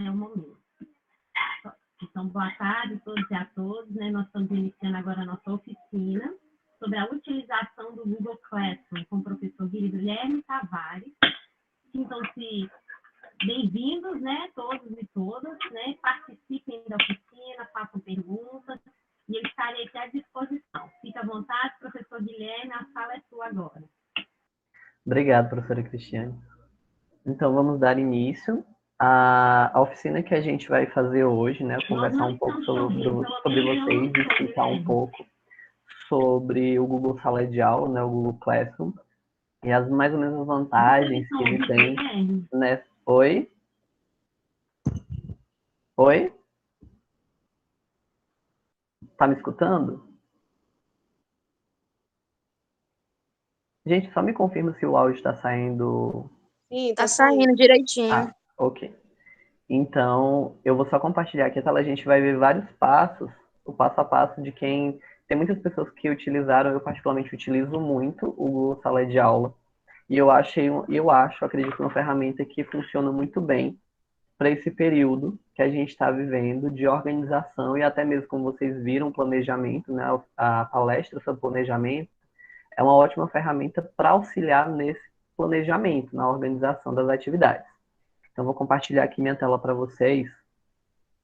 é o momento. Então, boa tarde a todos e a todas, né? Nós estamos iniciando agora a nossa oficina sobre a utilização do Google Classroom com o professor Guilherme Tavares. Sintam-se bem-vindos, né? Todos e todas, né? Participem da oficina, façam perguntas e eu estarei aqui à disposição. Fique à vontade, professor Guilherme, a sala é sua agora. Obrigado, professora Cristiane. Então, vamos dar início à oficina que a gente vai fazer hoje, né? Conversar um pouco sobre vocês e explicar um pouco sobre o Google Sala de Aula, né? O Google Classroom, e as mais ou menos as vantagens que ele tem, né? Oi? Oi? Tá me escutando? Gente, só me confirma se o áudio está saindo. Sim, tá saindo direitinho. Ah, ok. Então, eu vou só compartilhar aqui a tela, a gente vai ver vários passos, o passo a passo de quem... Tem muitas pessoas que utilizaram, eu particularmente utilizo muito o Google Sala de Aula, e eu acredito, uma ferramenta que funciona muito bem para esse período que a gente está vivendo de organização e até mesmo, como vocês viram, planejamento, né? A palestra sobre planejamento é uma ótima ferramenta para auxiliar nesse planejamento, na organização das atividades. Então, vou compartilhar aqui minha tela para vocês,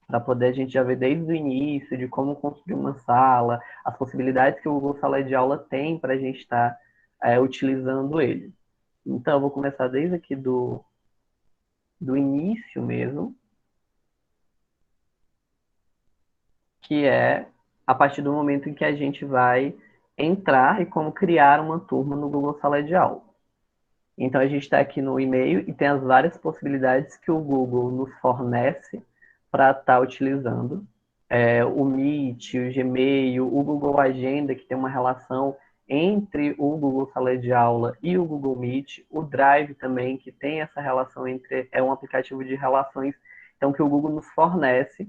para poder a gente já ver desde o início de como construir uma sala, as possibilidades que o Google Sala de Aula tem para a gente estar utilizando ele. Então, eu vou começar desde aqui do início mesmo, que é a partir do momento em que a gente vai entrar e como criar uma turma no Google Sala de Aula. Então, a gente está aqui no e-mail e tem as várias possibilidades que o Google nos fornece para estar utilizando. O Meet, o Gmail, o Google Agenda, que tem uma relação entre o Google Sala de Aula e o Google Meet, o Drive também, que tem essa relação entre... É um aplicativo de relações, então, que o Google nos fornece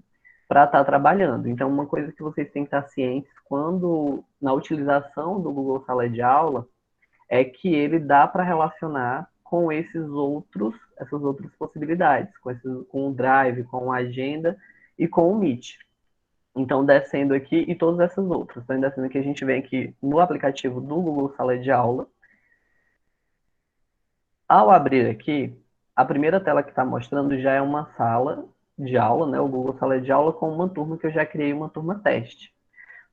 para estar trabalhando. Então, uma coisa que vocês têm que estar cientes, quando na utilização do Google Sala de Aula, é que ele dá para relacionar com essas outras possibilidades, com o Drive, com a Agenda e com o Meet. Então, descendo aqui, e todas essas outras. Então, descendo aqui, a gente vem aqui no aplicativo do Google Sala de Aula. Ao abrir aqui, a primeira tela que está mostrando já é uma sala de aula, né? O Google Sala de Aula com uma turma que eu já criei, uma turma teste.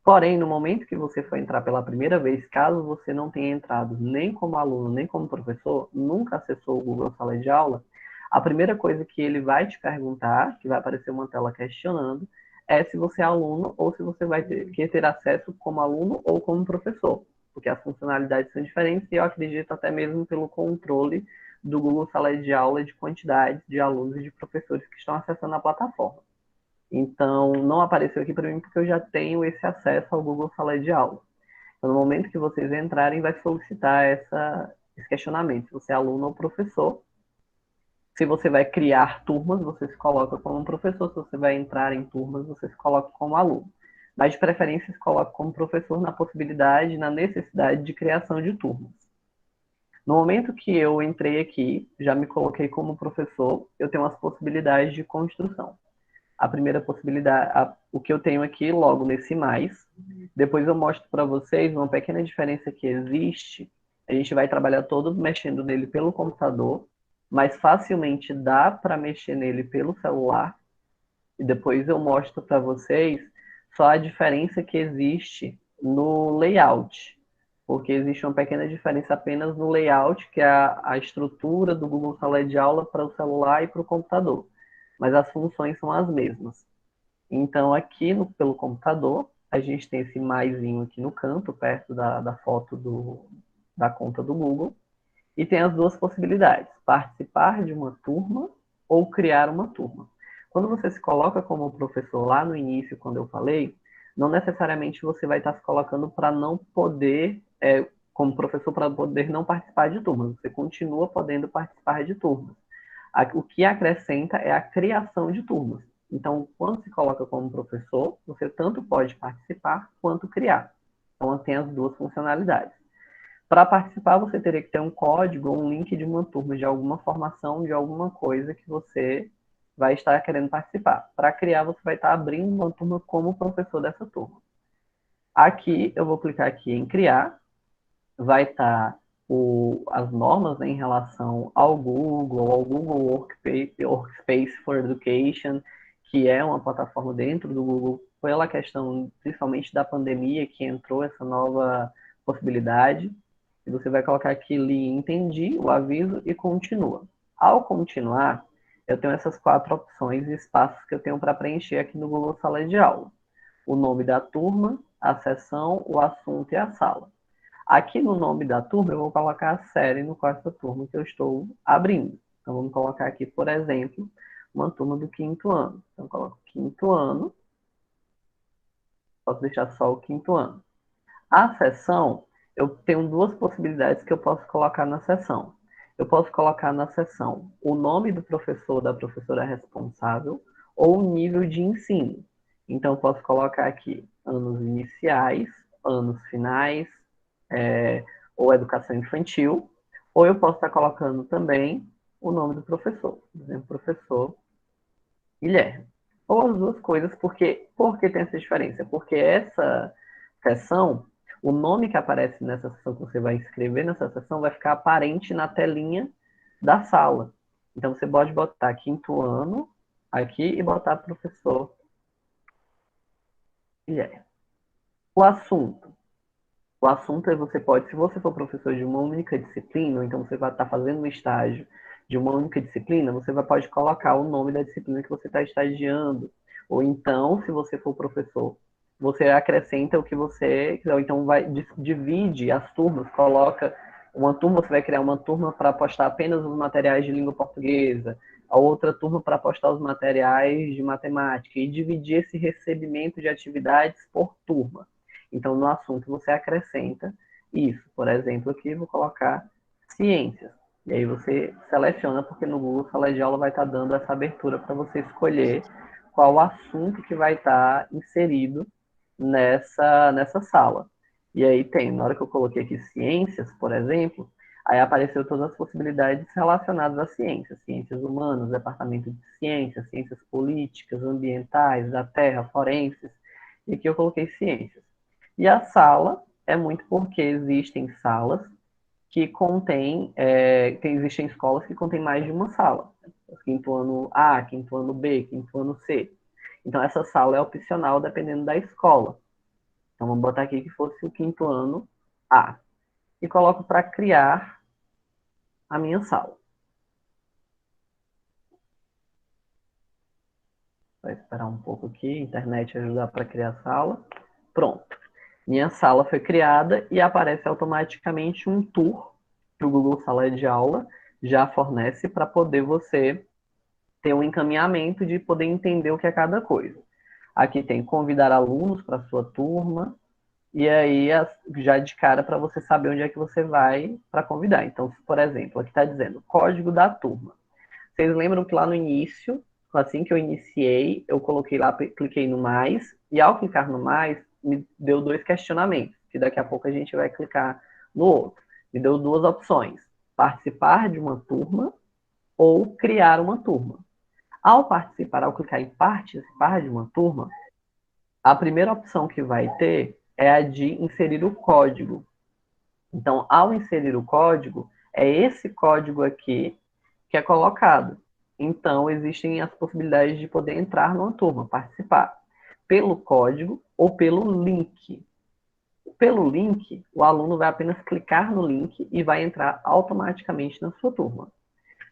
Porém, no momento que você for entrar pela primeira vez, caso você não tenha entrado nem como aluno, nem como professor, nunca acessou o Google Sala de Aula, a primeira coisa que ele vai te perguntar, que vai aparecer uma tela questionando, é se você é aluno ou se você vai querer ter acesso como aluno ou como professor, porque as funcionalidades são diferentes e eu acredito até mesmo pelo controle do Google Sala de Aula de quantidade de alunos e de professores que estão acessando a plataforma. Então, não apareceu aqui para mim porque eu já tenho esse acesso ao Google Sala de Aula. Então, no momento que vocês entrarem, vai solicitar esse questionamento, se você é aluno ou professor. Se você vai criar turmas, você se coloca como professor. Se você vai entrar em turmas, você se coloca como aluno. Mas, de preferência, se coloca como professor na possibilidade, na necessidade de criação de turmas. No momento que eu entrei aqui, já me coloquei como professor, eu tenho as possibilidades de construção. A primeira possibilidade, o que eu tenho aqui logo nesse mais. Depois eu mostro para vocês uma pequena diferença que existe. A gente vai trabalhar todo mexendo nele pelo computador, mas facilmente dá para mexer nele pelo celular. E depois eu mostro para vocês só a diferença que existe no layout. Porque existe uma pequena diferença apenas no layout, que é a estrutura do Google Sala de Aula para o celular e para o computador. Mas as funções são as mesmas. Então, aqui pelo computador, a gente tem esse maisinho aqui no canto, perto da foto da conta do Google, e tem as duas possibilidades, participar de uma turma ou criar uma turma. Quando você se coloca como professor lá no início, quando eu falei, não necessariamente você vai estar se colocando para não poder, como professor, para poder não participar de turmas. Você continua podendo participar de turmas. O que acrescenta é a criação de turmas. Então, quando se coloca como professor, você tanto pode participar quanto criar. Então, tem as duas funcionalidades. Para participar, você teria que ter um código ou um link de uma turma, de alguma formação, de alguma coisa que você vai estar querendo participar. Para criar, você vai estar abrindo uma turma como professor dessa turma. Aqui, eu vou clicar aqui em criar, vai estar as normas, né, em relação ao Google Workspace for Education, que é uma plataforma dentro do Google, pela questão principalmente da pandemia, que entrou essa nova possibilidade. E você vai colocar aqui, li, entendi, o aviso e continua. Ao continuar, eu tenho essas 4 opções e espaços que eu tenho para preencher aqui no Google Sala de Aula. O nome da turma, a sessão, o assunto e a sala. Aqui no nome da turma, eu vou colocar a série no qual essa turma que eu estou abrindo. Então, vamos colocar aqui, por exemplo, uma turma do 5º ano. Então, eu coloco 5º ano. Posso deixar só o 5º ano. A sessão, eu tenho 2 possibilidades que eu posso colocar na sessão. Eu posso colocar na sessão o nome do professor ou da professora responsável ou o nível de ensino. Então, eu posso colocar aqui anos iniciais, anos finais, ou educação infantil, ou eu posso estar colocando também o nome do professor, por exemplo, professor Guilherme. Ou as 2 coisas, por que tem essa diferença? Porque essa sessão, o nome que aparece nessa sessão que você vai escrever nessa sessão vai ficar aparente na telinha da sala. Então, você pode botar 5º ano aqui e botar professor Guilherme. O assunto. O assunto é você pode, se você for professor de uma única disciplina, ou então você vai estar fazendo um estágio de uma única disciplina, você pode colocar o nome da disciplina que você está estagiando. Ou então, se você for professor, você acrescenta o que você quiser. Ou então divide as turmas, coloca uma turma, você vai criar uma turma para postar apenas os materiais de língua portuguesa, a outra turma para postar os materiais de matemática, e dividir esse recebimento de atividades por turma. Então, no assunto, você acrescenta isso. Por exemplo, aqui eu vou colocar ciências. E aí você seleciona, porque no Google Sala de Aula vai estar dando essa abertura para você escolher qual assunto que vai estar inserido nessa sala. E aí tem, na hora que eu coloquei aqui ciências, por exemplo, aí apareceu todas as possibilidades relacionadas à ciência. Ciências humanas, departamento de ciências, ciências políticas, ambientais, da terra, forenses. E aqui eu coloquei ciências. E a sala é muito porque existem salas que existem escolas que contêm mais de uma sala. 5º ano A, 5º ano B, 5º ano C. Então, essa sala é opcional dependendo da escola. Então, vamos botar aqui que fosse o 5º ano A. E coloco para criar a minha sala. Vai esperar um pouco aqui, a internet ajudar para criar a sala. Pronto. Minha sala foi criada e aparece automaticamente um tour que o Google Sala de Aula já fornece para poder você ter um encaminhamento de poder entender o que é cada coisa. Aqui tem convidar alunos para sua turma, e aí já de cara para você saber onde é que você vai para convidar. Então, por exemplo, aqui está dizendo código da turma. Vocês lembram que lá no início, assim que eu iniciei, eu coloquei lá, cliquei no mais, e ao clicar no mais, me deu 2 questionamentos, que daqui a pouco a gente vai clicar no outro. Me deu 2 opções: participar de uma turma ou criar uma turma. Ao clicar em participar de uma turma, a primeira opção que vai ter é a de inserir o código. Então, ao inserir o código, é esse código aqui que é colocado. Então, existem as possibilidades de poder entrar numa turma, participar, pelo código ou pelo link. Pelo link, o aluno vai apenas clicar no link e vai entrar automaticamente na sua turma.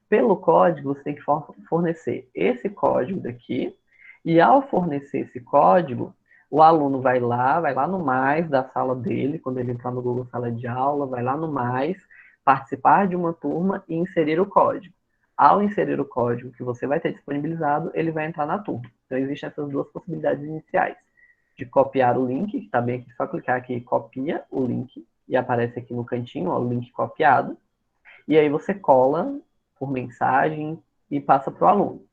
Pelo código, você tem que fornecer esse código daqui, e ao fornecer esse código, o aluno vai lá no mais da sala dele, quando ele entrar no Google Sala de Aula, vai lá no mais, participar de uma turma e inserir o código. Ao inserir o código que você vai ter disponibilizado, ele vai entrar na turma. Então, existem essas 2 possibilidades iniciais. De copiar o link, que está bem aqui, só clicar aqui, copia o link, e aparece aqui no cantinho, ó, o link copiado. E aí você cola por mensagem e passa para o aluno.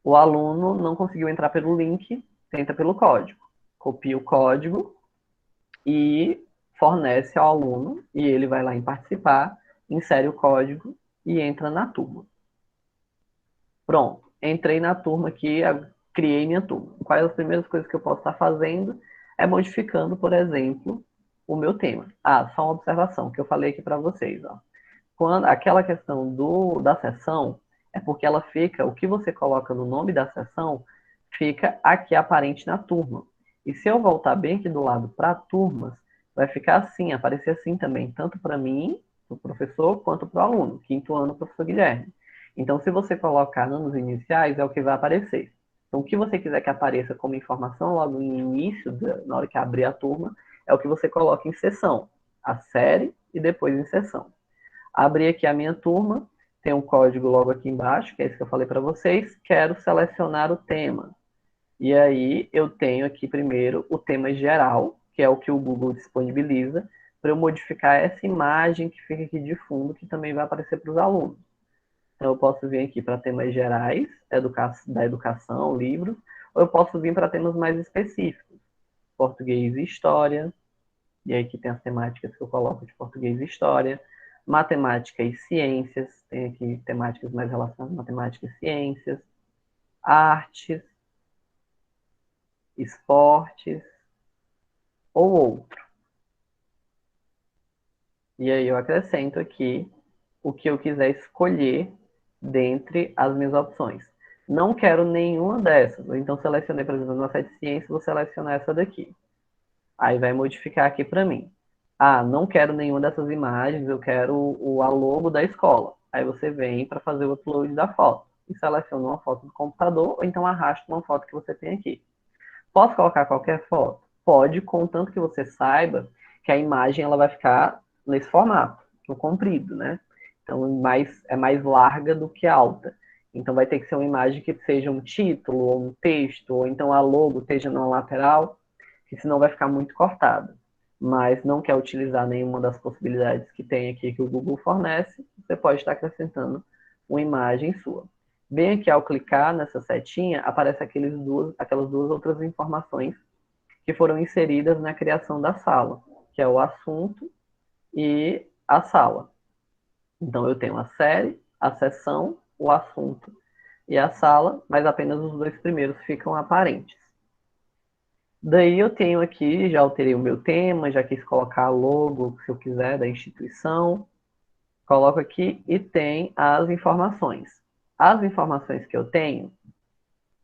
O aluno não conseguiu entrar pelo link, tenta pelo código. Copia o código e fornece ao aluno, e ele vai lá em participar, insere o código e entra na turma. Pronto. entrei na turma aqui, criei minha turma. Quais as primeiras coisas que eu posso estar fazendo? É modificando, por exemplo, o meu tema. Só uma observação que eu falei aqui para vocês. Ó. Quando aquela questão da sessão é porque ela fica, o que você coloca no nome da sessão fica aqui aparente na turma. E se eu voltar bem aqui do lado para turmas, vai ficar assim, aparecer assim também, tanto para mim, o professor, quanto para o aluno, quinto ano, professor Guilherme. Então, se você colocar anos iniciais, é o que vai aparecer. Então, o que você quiser que apareça como informação logo no início, na hora que abrir a turma, é o que você coloca em sessão, a série e depois em sessão. Abri aqui a minha turma, tem um código logo aqui embaixo, que é esse que eu falei para vocês. Quero selecionar o tema. E aí eu tenho aqui primeiro o tema geral, que é o que o Google disponibiliza, para eu modificar essa imagem que fica aqui de fundo, que também vai aparecer para os alunos. Então eu posso vir aqui para temas gerais, da educação, livros, ou eu posso vir para temas mais específicos, português e história, e aí aqui tem as temáticas que eu coloco de português e história, matemática e ciências, tem aqui temáticas mais relacionadas a matemática e ciências, artes, esportes ou outro. E aí eu acrescento aqui o que eu quiser escolher dentre as minhas opções. Não quero nenhuma dessas. Então selecionei, por exemplo, na site de ciências, vou selecionar essa daqui. Aí vai modificar aqui para mim. Não quero nenhuma dessas imagens, eu quero a logo da escola. Aí você vem para fazer o upload da foto. E seleciona uma foto do computador, ou então arrasta uma foto que você tem aqui. Posso colocar qualquer foto? Pode, contanto que você saiba que a imagem ela vai ficar nesse formato, no comprido, né? Então é mais larga do que alta. Então vai ter que ser uma imagem que seja um título, ou um texto, ou então a logo esteja na lateral, que senão vai ficar muito cortado. Mas não quer utilizar nenhuma das possibilidades que tem aqui que o Google fornece, você pode estar acrescentando uma imagem sua. Bem aqui, ao clicar nessa setinha, aparece aquelas duas outras informações que foram inseridas na criação da sala, que é o assunto e a sala. Então, eu tenho a série, a sessão, o assunto e a sala, mas apenas os dois primeiros ficam aparentes. Daí eu tenho aqui, já alterei o meu tema, já quis colocar logo, se eu quiser, da instituição. Coloco aqui e tem as informações. As informações que eu tenho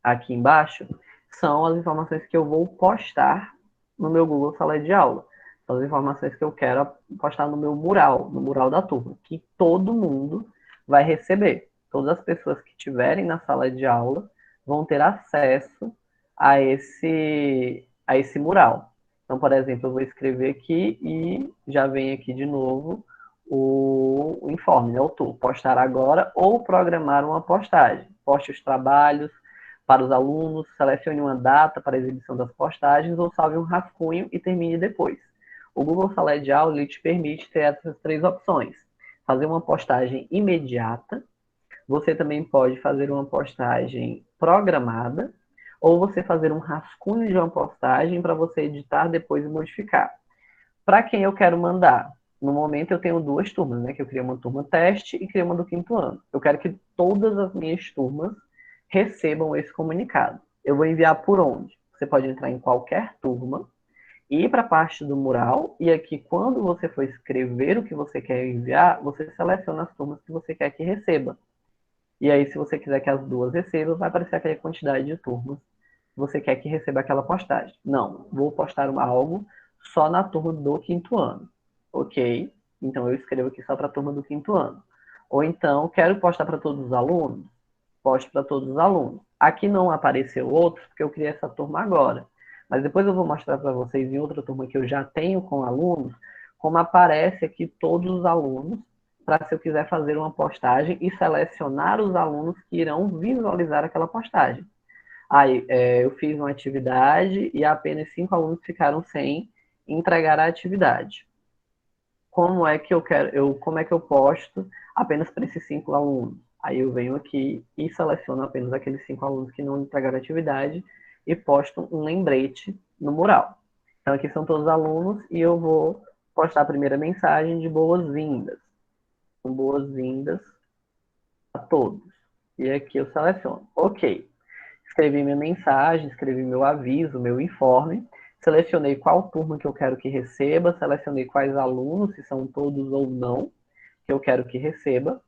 aqui embaixo são as informações que eu vou postar no meu Google Sala de Aula. São as informações que eu quero postar no meu mural, no mural da turma, que todo mundo vai receber. Todas as pessoas que estiverem na sala de aula vão ter acesso a esse mural. Então, por exemplo, eu vou escrever aqui e já vem aqui de novo o informe, né? Postar agora ou programar uma postagem. Poste os trabalhos para os alunos, selecione uma data para a exibição das postagens ou salve um rascunho e termine depois. O Google Sala de Aula te permite ter essas três opções. Fazer uma postagem imediata, você também pode fazer uma postagem programada, ou você fazer um rascunho de uma postagem para você editar depois e modificar. Para quem eu quero mandar? No momento eu tenho duas turmas, né? Que eu criei uma turma teste e criei uma do quinto ano. Eu quero que todas as minhas turmas recebam esse comunicado. Eu vou enviar por onde? Você pode entrar em qualquer turma, ir para a parte do mural, e aqui, quando você for escrever o que você quer enviar, você seleciona as turmas que você quer que receba. E aí, se você quiser que as duas recebam, vai aparecer aquela quantidade de turmas que você quer que receba aquela postagem. Não, vou postar algo só na turma do quinto ano. Ok? Então, eu escrevo aqui só para a turma do quinto ano. Ou então, quero postar para todos os alunos? Poste para todos os alunos. Aqui não apareceu outros, porque eu criei essa turma agora. Mas depois eu vou mostrar para vocês em outra turma que eu já tenho com alunos, como aparece aqui todos os alunos, para se eu quiser fazer uma postagem e selecionar os alunos que irão visualizar aquela postagem. Aí, eu fiz uma atividade e apenas 5 alunos ficaram sem entregar a atividade. Como é que eu posto apenas para esses 5 alunos? Aí eu venho aqui e seleciono apenas aqueles 5 alunos que não entregaram a atividade e posto um lembrete no mural. Então aqui são todos os alunos e eu vou postar a primeira mensagem de boas-vindas. Boas-vindas a todos. E aqui eu seleciono. Ok. Escrevi minha mensagem, escrevi meu aviso, meu informe. Selecionei qual turma que eu quero que receba, selecionei quais alunos, se são todos ou não, que eu quero que receba.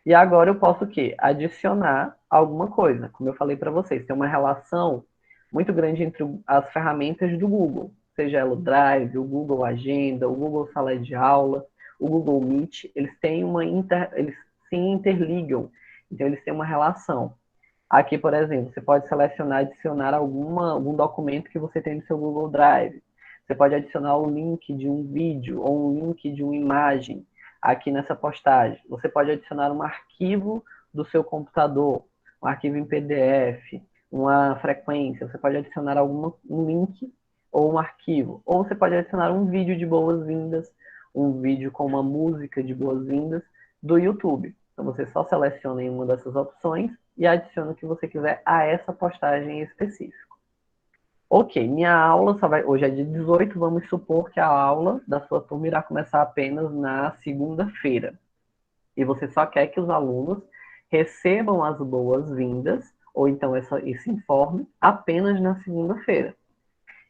E agora eu posso o quê? Adicionar alguma coisa. Como eu falei para vocês, tem uma relação muito grande entre as ferramentas do Google, seja ela o Drive, o Google Agenda, o Google Sala de Aula, o Google Meet, eles têm eles se interligam, então eles têm uma relação. Aqui, por exemplo, você pode selecionar, adicionar algum documento que você tem no seu Google Drive. Você pode adicionar o link de um vídeo ou um link de uma imagem aqui nessa postagem. Você pode adicionar um arquivo do seu computador, um arquivo em PDF, uma frequência. Você pode adicionar um link ou um arquivo. Ou você pode adicionar um vídeo de boas-vindas, um vídeo com uma música de boas-vindas do YouTube. Então você só seleciona em uma dessas opções e adiciona o que você quiser a essa postagem em específico. Ok, minha aula hoje é dia 18, vamos supor que a aula da sua turma irá começar apenas na segunda-feira. E você só quer que os alunos recebam as boas-vindas, ou então esse informe, apenas na segunda-feira.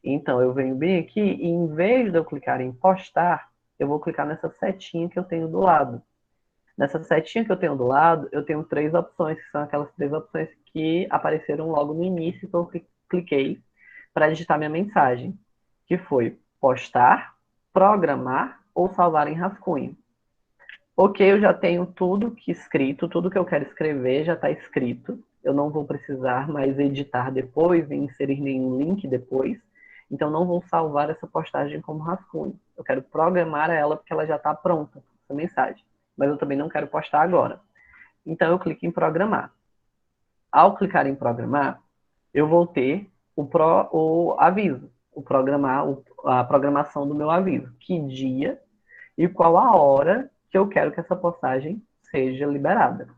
Então, eu venho bem aqui e em vez de eu clicar em postar, eu vou clicar nessa setinha que eu tenho do lado. Nessa setinha que eu tenho do lado, eu tenho 3 opções, que são aquelas 3 opções que apareceram logo no início, que eu cliquei para digitar minha mensagem, que foi postar, programar ou salvar em rascunho. Ok, eu já tenho tudo que escrito, tudo que eu quero escrever já está escrito. Eu não vou precisar mais editar depois, nem inserir nenhum link depois. Então, não vou salvar essa postagem como rascunho. Eu quero programar ela porque ela já está pronta, essa mensagem. Mas eu também não quero postar agora. Então, eu clico em programar. Ao clicar em programar, eu vou ter o aviso, a programação do meu aviso. Que dia e qual a hora que eu quero que essa postagem seja liberada.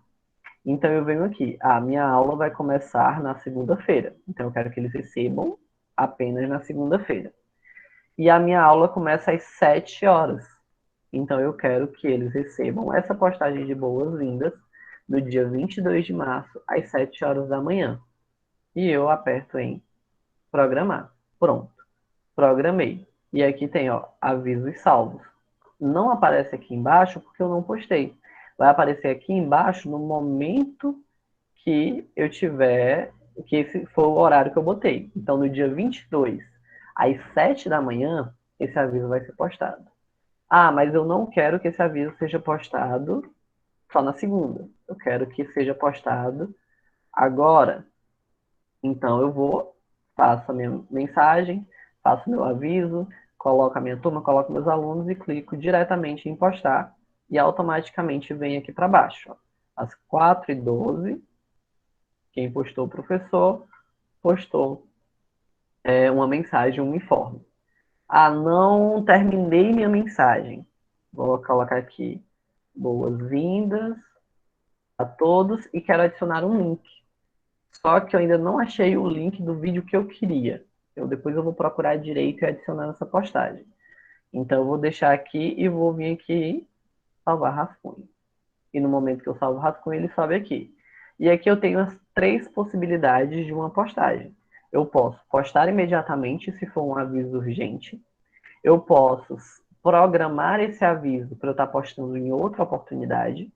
Então, eu venho aqui. A minha aula vai começar na segunda-feira. Então, eu quero que eles recebam apenas na segunda-feira. E a minha aula começa às 7 horas. Então, eu quero que eles recebam essa postagem de boas-vindas no dia 22 de março, às 7 horas da manhã. E eu aperto em programar. Pronto. Programei. E aqui tem, ó, avisos salvos. Não aparece aqui embaixo porque eu não postei. Vai aparecer aqui embaixo no momento que eu tiver, que esse for o horário que eu botei. Então, no dia 22, às 7 da manhã, esse aviso vai ser postado. Ah, mas eu não quero que esse aviso seja postado só na segunda. Eu quero que seja postado agora. Então eu vou, faço a minha mensagem, faço meu aviso, coloco a minha turma, coloco meus alunos e clico diretamente em postar e automaticamente vem aqui para baixo. Ó. Às 4h12, quem postou o professor, postou uma mensagem, um informe. Ah, não terminei minha mensagem. Vou colocar aqui boas-vindas a todos e quero adicionar um link. Só que eu ainda não achei o link do vídeo que eu queria. Depois eu vou procurar direito e adicionar nessa postagem. Então eu vou deixar aqui e vou vir aqui salvar rascunho. E no momento que eu salvo o rascunho, ele sobe aqui. E aqui eu tenho as 3 possibilidades de uma postagem. Eu posso postar imediatamente se for um aviso urgente. Eu posso programar esse aviso para eu estar postando em outra oportunidade.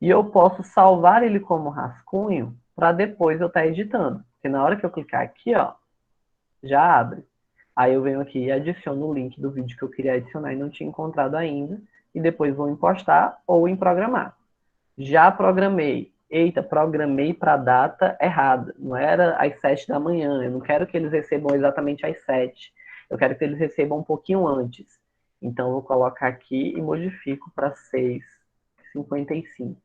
E eu posso salvar ele como rascunho para depois eu estar editando. Porque na hora que eu clicar aqui, ó, já abre. Aí eu venho aqui e adiciono o link do vídeo que eu queria adicionar e não tinha encontrado ainda. E depois vou em postar ou em programar. Já programei. Eita, programei para a data errada. Não era às 7 da manhã. Eu não quero que eles recebam exatamente às 7. Eu quero que eles recebam um pouquinho antes. Então eu vou colocar aqui e modifico para 6h55.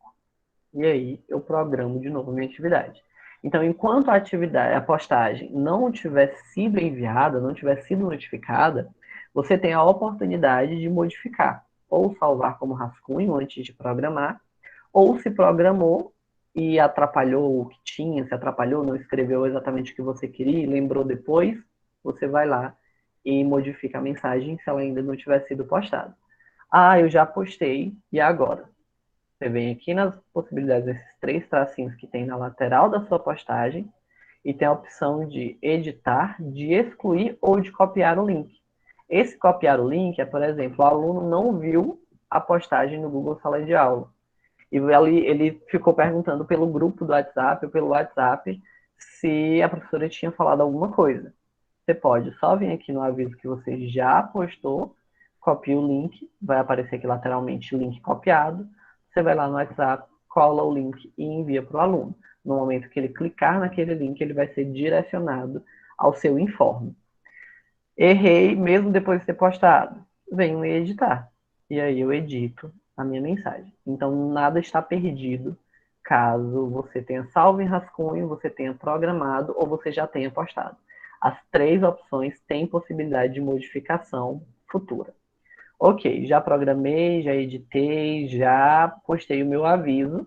E aí eu programo de novo a minha atividade. Então, enquanto a postagem não tiver sido enviada, não tiver sido notificada, você tem a oportunidade de modificar, ou salvar como rascunho antes de programar, ou se programou e atrapalhou o que tinha, se atrapalhou, não escreveu exatamente o que você queria e lembrou depois, você vai lá e modifica a mensagem se ela ainda não tiver sido postada. Ah, eu já postei, e agora? Você vem aqui nas possibilidades desses 3 tracinhos que tem na lateral da sua postagem e tem a opção de editar, de excluir ou de copiar o link. Esse copiar o link é, por exemplo, o aluno não viu a postagem no Google Sala de Aula. E ele ficou perguntando pelo grupo do WhatsApp ou pelo WhatsApp se a professora tinha falado alguma coisa. Você pode só vir aqui no aviso que você já postou, copia o link, vai aparecer aqui lateralmente o link copiado. Você vai lá no WhatsApp, cola o link e envia para o aluno. No momento que ele clicar naquele link, ele vai ser direcionado ao seu informe. Errei mesmo depois de ter postado. Venho editar. E aí eu edito a minha mensagem. Então nada está perdido caso você tenha salvo em rascunho, você tenha programado ou você já tenha postado. As 3 opções têm possibilidade de modificação futura. Ok, já programei, já editei, já postei o meu aviso.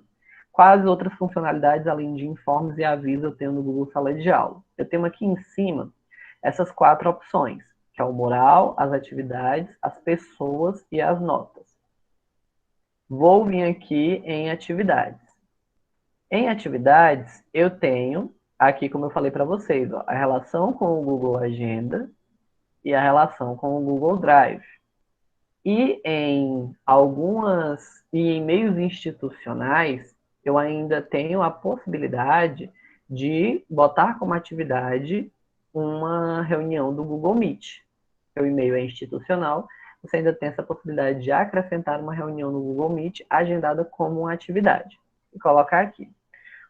Quais outras funcionalidades, além de informes e avisos, eu tenho no Google Sala de Aula? Eu tenho aqui em cima essas 4 opções, que é o mural, as atividades, as pessoas e as notas. Vou vir aqui em atividades. Em atividades, eu tenho, aqui como eu falei para vocês, ó, a relação com o Google Agenda e a relação com o Google Drive. E em meios institucionais, eu ainda tenho a possibilidade de botar como atividade uma reunião do Google Meet. O e-mail é institucional, você ainda tem essa possibilidade de acrescentar uma reunião no Google Meet agendada como uma atividade. E colocar aqui.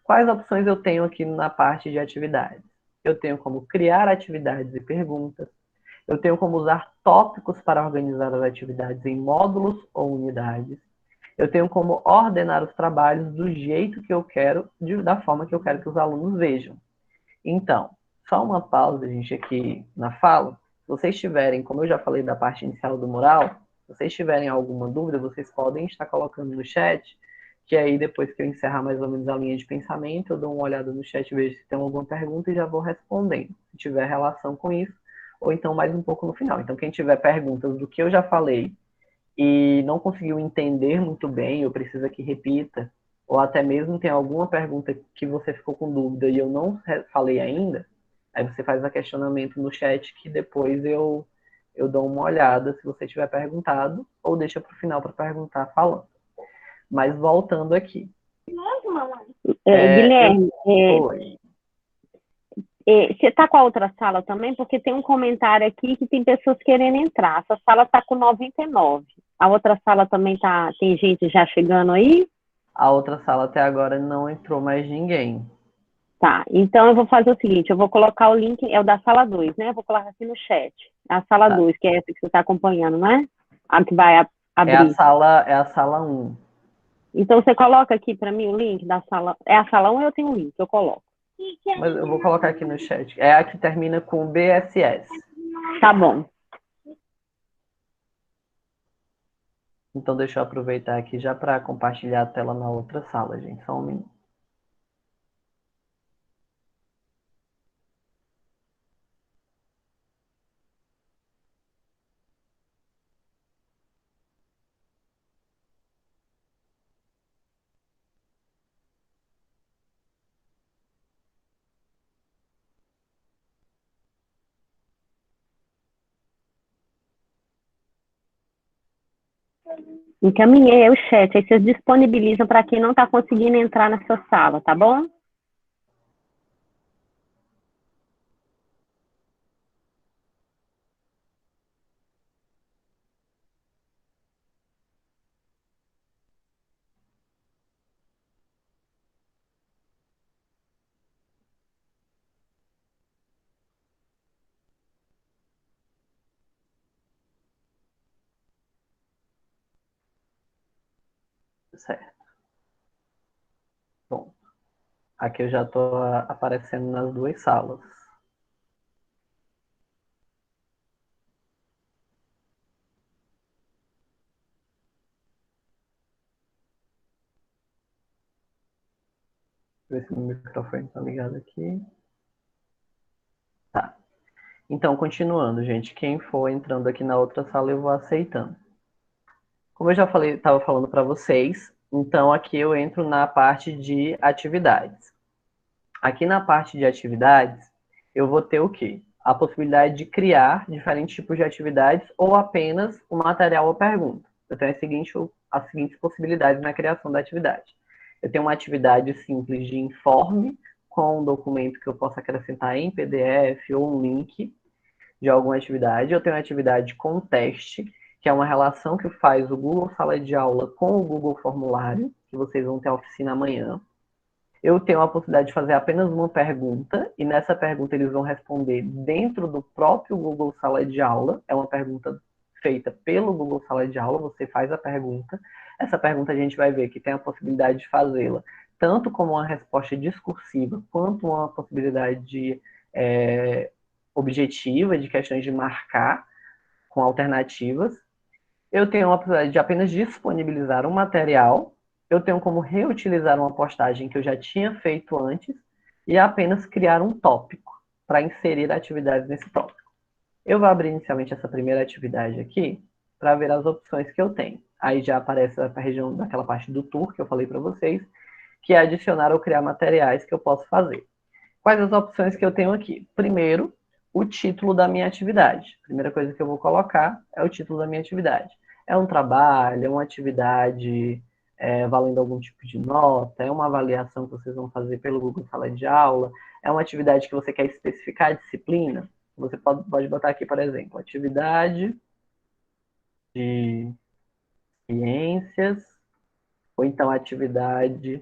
Quais opções eu tenho aqui na parte de atividades? Eu tenho como criar atividades e perguntas. Eu tenho como usar tópicos para organizar as atividades em módulos ou unidades. Eu tenho como ordenar os trabalhos do jeito que eu quero, da forma que eu quero que os alunos vejam. Então, só uma pausa, gente, aqui na fala. Se vocês tiverem, como eu já falei da parte inicial do mural, se vocês tiverem alguma dúvida, vocês podem estar colocando no chat, que aí depois que eu encerrar mais ou menos a linha de pensamento, eu dou uma olhada no chat, vejo se tem alguma pergunta e já vou respondendo, se tiver relação com isso, ou então mais um pouco no final. Então, quem tiver perguntas do que eu já falei e não conseguiu entender muito bem, ou precisa que repita, ou até mesmo tem alguma pergunta que você ficou com dúvida e eu não falei ainda, aí você faz o questionamento no chat que depois eu dou uma olhada se você tiver perguntado, ou deixa para o final para perguntar falando. Mas voltando aqui. Guilherme, Oi. você está com a outra sala também? Porque tem um comentário aqui que tem pessoas querendo entrar. Essa sala está com 99. A outra sala também tem gente já chegando aí? A outra sala até agora não entrou mais ninguém. Tá, então eu vou fazer o seguinte, eu vou colocar o link, é o da sala 2, né? Eu vou colocar aqui no chat. A sala 2, que é essa que você está acompanhando, não é? A que vai abrir. É a sala 1. Então você coloca aqui para mim o link da sala. É a sala 1, eu tenho o link, eu coloco. Mas eu vou colocar aqui no chat. É a que termina com BSS. Tá bom. Então deixa eu aproveitar aqui já para compartilhar a tela na outra sala, gente. Só um minuto. Encaminhei o chat, aí vocês disponibilizam para quem não está conseguindo entrar nessa sala, tá bom? Certo. Bom, aqui eu já estou aparecendo nas 2 salas. Deixa eu ver se o microfone está ligado aqui. Tá. Então, continuando, gente. Quem for entrando aqui na outra sala, eu vou aceitando. Como eu já falei, estava falando para vocês, Então, aqui eu entro na parte de atividades. Aqui na parte de atividades, eu vou ter o quê? A possibilidade de criar diferentes tipos de atividades ou apenas o material ou pergunta. Eu tenho as seguintes possibilidades na criação da atividade. Eu tenho uma atividade simples de informe, com um documento que eu possa acrescentar em PDF ou um link de alguma atividade. Eu tenho uma atividade com teste, que é uma relação que faz o Google Sala de Aula com o Google Formulário, que vocês vão ter a oficina amanhã. Eu tenho a possibilidade de fazer apenas uma pergunta, e nessa pergunta eles vão responder dentro do próprio Google Sala de Aula. É uma pergunta feita pelo Google Sala de Aula, você faz a pergunta. Essa pergunta a gente vai ver que tem a possibilidade de fazê-la tanto como uma resposta discursiva, quanto uma possibilidade de objetiva, de questões de marcar com alternativas. Eu tenho a possibilidade de apenas disponibilizar um material. Eu tenho como reutilizar uma postagem que eu já tinha feito antes e apenas criar um tópico para inserir atividades nesse tópico. Eu vou abrir inicialmente essa primeira atividade aqui para ver as opções que eu tenho. Aí já aparece a região daquela parte do tour que eu falei para vocês, que é adicionar ou criar materiais que eu posso fazer. Quais as opções que eu tenho aqui? Primeiro, o título da minha atividade. A primeira coisa que eu vou colocar é o título da minha atividade. É um trabalho, é uma atividade valendo algum tipo de nota, é uma avaliação que vocês vão fazer pelo Google Sala de Aula, é uma atividade que você quer especificar a disciplina. Você pode botar aqui, por exemplo, atividade de ciências, ou então atividade,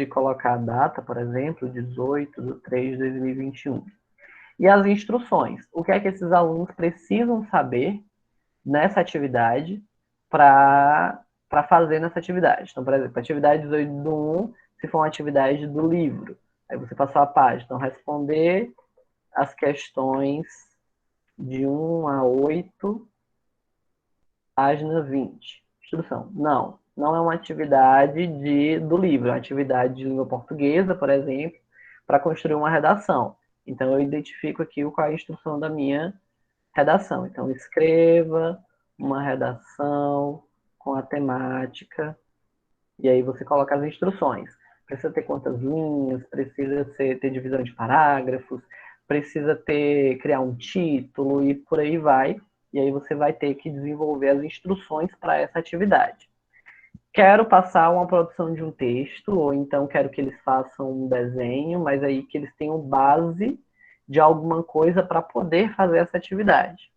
colocar a data, por exemplo, 18/3/2021. E as instruções. O que é que esses alunos precisam saber nessa atividade para fazer nessa atividade? Então, por exemplo, atividade 18/1, se for uma atividade do livro. Aí você passou a página. Então, responder as questões de 1 a 8, página 20. Instrução. Não é uma atividade do livro, é uma atividade de língua portuguesa, por exemplo, para construir uma redação. Então, eu identifico aqui qual é a instrução da minha redação. Então, escreva uma redação com a temática, e aí você coloca as instruções. Precisa ter quantas linhas, precisa ter divisão de parágrafos, precisa criar um título e por aí vai. E aí você vai ter que desenvolver as instruções para essa atividade. Quero passar uma produção de um texto, ou então quero que eles façam um desenho, mas aí que eles tenham base de alguma coisa para poder fazer essa atividade.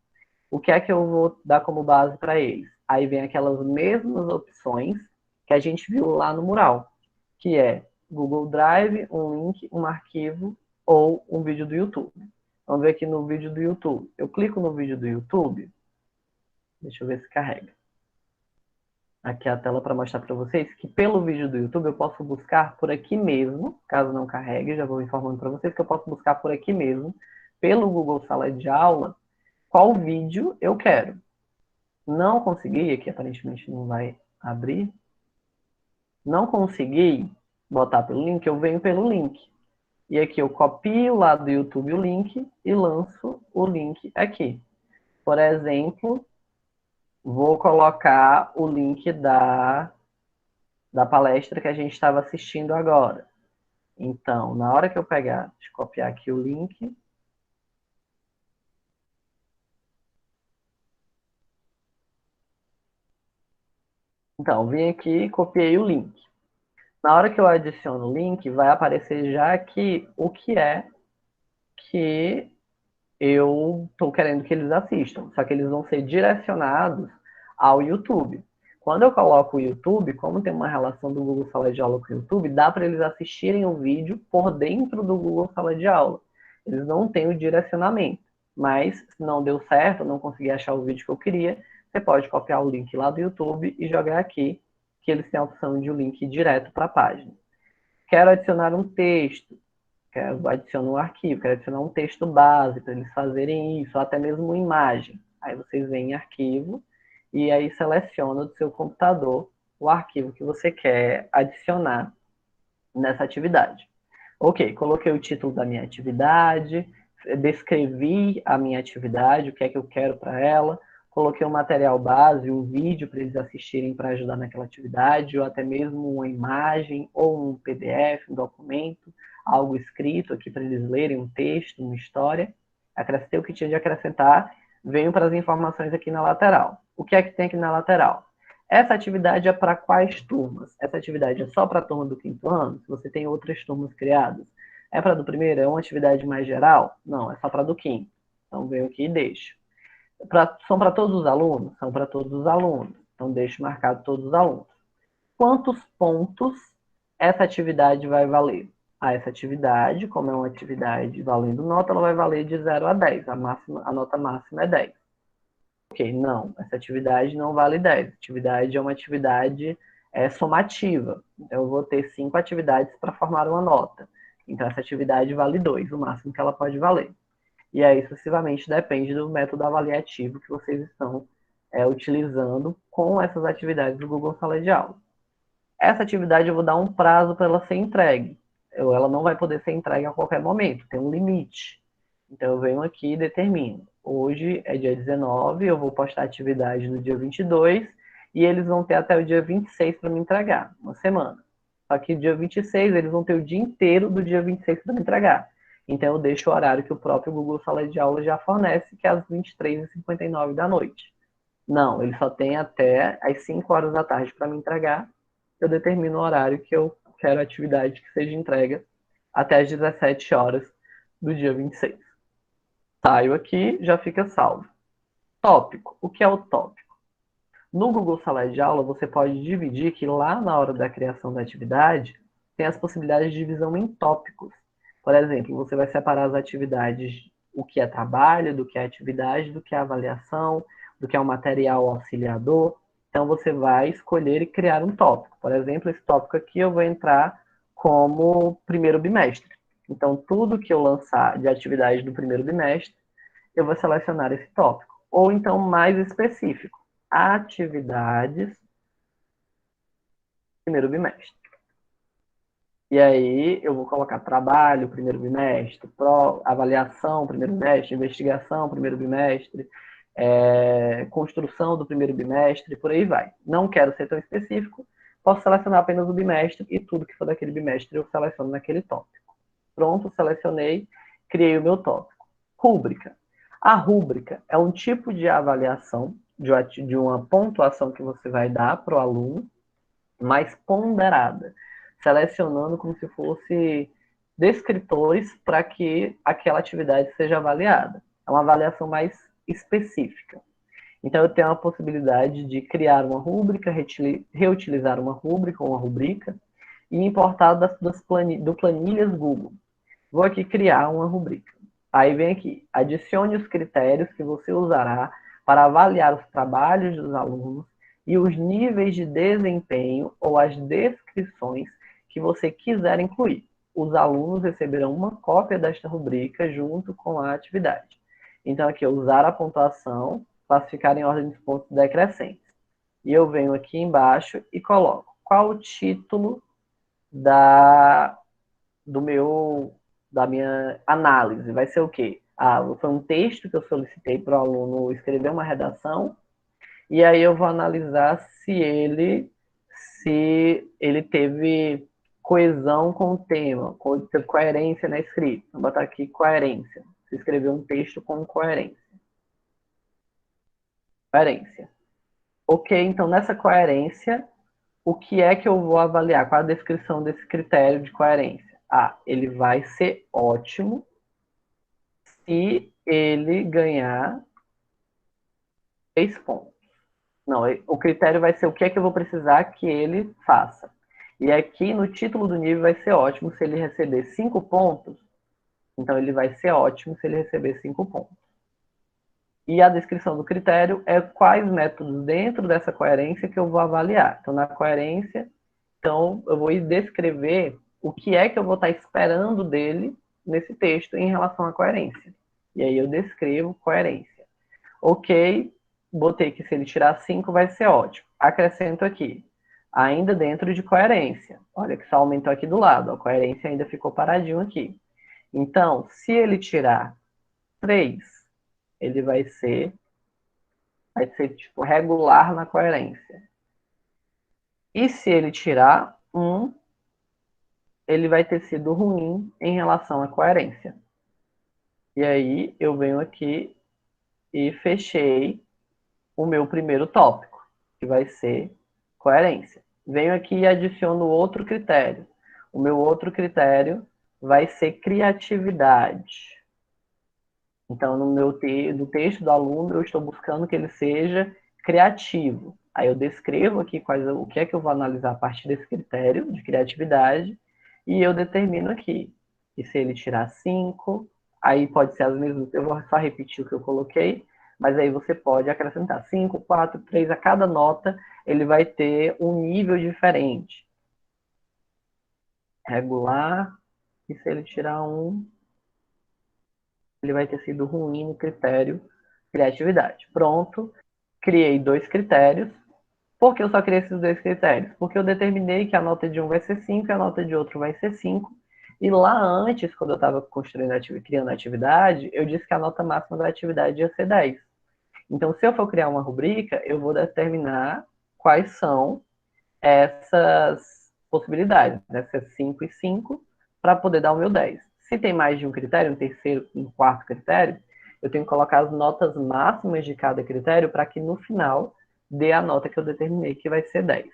O que é que eu vou dar como base para eles? Aí vem aquelas mesmas opções que a gente viu lá no mural, que é Google Drive, um link, um arquivo ou um vídeo do YouTube. Vamos ver aqui no vídeo do YouTube. Eu clico no vídeo do YouTube, deixa eu ver se carrega. Aqui a tela para mostrar para vocês que pelo vídeo do YouTube eu posso buscar por aqui mesmo, caso não carregue, já vou informando para vocês que eu posso buscar por aqui mesmo, pelo Google Sala de Aula, qual vídeo eu quero. Não consegui, aqui aparentemente não vai abrir. Não consegui botar pelo link, eu venho pelo link. E aqui eu copio lá do YouTube o link e lanço o link aqui. Por exemplo, vou colocar o link da palestra que a gente estava assistindo agora. Então, na hora que eu pegar, deixa eu copiar aqui o link. Então, vim aqui e copiei o link. Na hora que eu adiciono o link, vai aparecer já aqui o que é que eu estou querendo que eles assistam. Só que eles vão ser direcionados ao YouTube. Quando eu coloco o YouTube, como tem uma relação do Google Sala de Aula com o YouTube, dá para eles assistirem o vídeo por dentro do Google Sala de Aula. Eles não têm o direcionamento. Mas se não deu certo, não consegui achar o vídeo que eu queria, você pode copiar o link lá do YouTube e jogar aqui, que eles têm a opção de um link direto para a página. Quero adicionar um texto. Quero adicionar um arquivo, quero adicionar um texto base para eles fazerem isso, ou até mesmo uma imagem. Aí vocês vêm em arquivo e aí seleciona do seu computador o arquivo que você quer adicionar nessa atividade. Ok, coloquei o título da minha atividade, descrevi a minha atividade, o que é que eu quero para ela, coloquei um material base, um vídeo para eles assistirem para ajudar naquela atividade, ou até mesmo uma imagem, ou um PDF, um documento, algo escrito aqui para eles lerem, um texto, uma história. Acrescentei o que tinha de acrescentar, venho para as informações aqui na lateral. O que é que tem aqui na lateral? Essa atividade é para quais turmas? Essa atividade é só para a turma do 5º ano? Se você tem outras turmas criadas? É para do primeiro? É uma atividade mais geral? Não, é só para do 5º. Então, venho aqui e deixo. São para todos os alunos? São para todos os alunos. Então, deixo marcado todos os alunos. Quantos pontos essa atividade vai valer? Essa atividade, como é uma atividade valendo nota, ela vai valer de 0 a 10. A nota máxima é 10. Ok, não. Essa atividade não vale 10. A atividade é uma atividade somativa. Então, eu vou ter 5 atividades para formar uma nota. Então, essa atividade vale 2, o máximo que ela pode valer. E aí, sucessivamente, depende do método avaliativo que vocês estão utilizando com essas atividades do Google Sala de Aula. Essa atividade eu vou dar um prazo para ela ser entregue. Ela não vai poder ser entregue a qualquer momento, tem um limite. Então, eu venho aqui e determino. Hoje é dia 19, eu vou postar a atividade no dia 22, e eles vão ter até o dia 26 para me entregar, uma semana. Só que dia 26, eles vão ter o dia inteiro do dia 26 para me entregar. Então, eu deixo o horário que o próprio Google Sala de Aula já fornece, que é às 23h59 da noite. Não, ele só tem até às 5 horas da tarde para me entregar. Eu determino o horário que eu quero a atividade que seja entrega até às 17 horas do dia 26. Saio aqui, já fica salvo. Tópico. O que é o tópico? No Google Sala de Aula, você pode dividir que lá na hora da criação da atividade, tem as possibilidades de divisão em tópicos. Por exemplo, você vai separar as atividades, o que é trabalho, do que é atividade, do que é avaliação, do que é um material auxiliador. Então, você vai escolher e criar um tópico. Por exemplo, esse tópico aqui eu vou entrar como primeiro bimestre. Então, tudo que eu lançar de atividade do primeiro bimestre, eu vou selecionar esse tópico. Ou então, mais específico, atividades primeiro bimestre. E aí eu vou colocar trabalho, primeiro bimestre, avaliação, primeiro bimestre, investigação, primeiro bimestre, construção do primeiro bimestre, por aí vai. Não quero ser tão específico, posso selecionar apenas o bimestre e tudo que for daquele bimestre eu seleciono naquele tópico. Pronto, selecionei, criei o meu tópico. Rúbrica. A rúbrica é um tipo de avaliação, de uma pontuação que você vai dar para o aluno, mais ponderada, selecionando como se fosse descritores para que aquela atividade seja avaliada. É uma avaliação mais específica. Então, eu tenho a possibilidade de criar uma rúbrica, reutilizar uma rúbrica ou uma rubrica e importar do planilhas Google. Vou aqui criar uma rubrica. Aí vem aqui, adicione os critérios que você usará para avaliar os trabalhos dos alunos e os níveis de desempenho ou as descrições que você quiser incluir. Os alunos receberão uma cópia desta rubrica junto com a atividade. Então, aqui, usar a pontuação, classificar em ordem dos pontos decrescentes. E eu venho aqui embaixo e coloco qual o título da minha análise. Vai ser o quê? Foi um texto que eu solicitei para o aluno escrever uma redação, e aí eu vou analisar se ele teve coesão com o tema, teve coerência na escrita. Vou botar aqui coerência. Se escrever um texto com coerência. Coerência. Ok, então nessa coerência, o que é que eu vou avaliar? Qual a descrição desse critério de coerência? Ele vai ser ótimo se ele ganhar 3 pontos. Não, o critério vai ser o que é que eu vou precisar que ele faça. E aqui no título do nível vai ser ótimo se ele receber 5 pontos. Então ele vai ser ótimo se ele receber 5 pontos. E a descrição do critério é quais métodos dentro dessa coerência que eu vou avaliar. Então, na coerência, então eu vou descrever o que é que eu vou estar esperando dele nesse texto em relação à coerência. E aí eu descrevo coerência. Ok, botei que se ele tirar 5 vai ser ótimo. Acrescento aqui, ainda dentro de coerência. Olha que só aumentou aqui do lado, a coerência ainda ficou paradinho aqui. Então, se ele tirar 3, ele vai ser vai ser tipo regular na coerência. E se ele tirar 1, ele vai ter sido ruim em relação à coerência. E aí eu venho aqui e fechei o meu primeiro tópico, que vai ser coerência. Venho aqui e adiciono outro critério. O meu outro critério vai ser criatividade. Então, no texto do aluno, eu estou buscando que ele seja criativo. Aí eu descrevo aqui o que é que eu vou analisar a partir desse critério de criatividade e eu determino aqui. E se ele tirar 5, aí pode ser as mesmas, eu vou só repetir o que eu coloquei, mas aí você pode acrescentar 5, 4, 3, a cada nota ele vai ter um nível diferente. Regular, e se ele tirar 1, ele vai ter sido ruim no critério criatividade. Pronto, criei 2 critérios. Por que eu só criei esses 2 critérios? Porque eu determinei que a nota de um vai ser 5 e a nota de outro vai ser 5. E lá antes, quando eu estava criando a atividade, eu disse que a nota máxima da atividade ia ser 10. Então, se eu for criar uma rubrica, eu vou determinar quais são essas possibilidades, né? Se é 5 e 5, para poder dar o meu 10. Se tem mais de um critério, um terceiro, um quarto critério, eu tenho que colocar as notas máximas de cada critério para que no final dê a nota que eu determinei, que vai ser 10.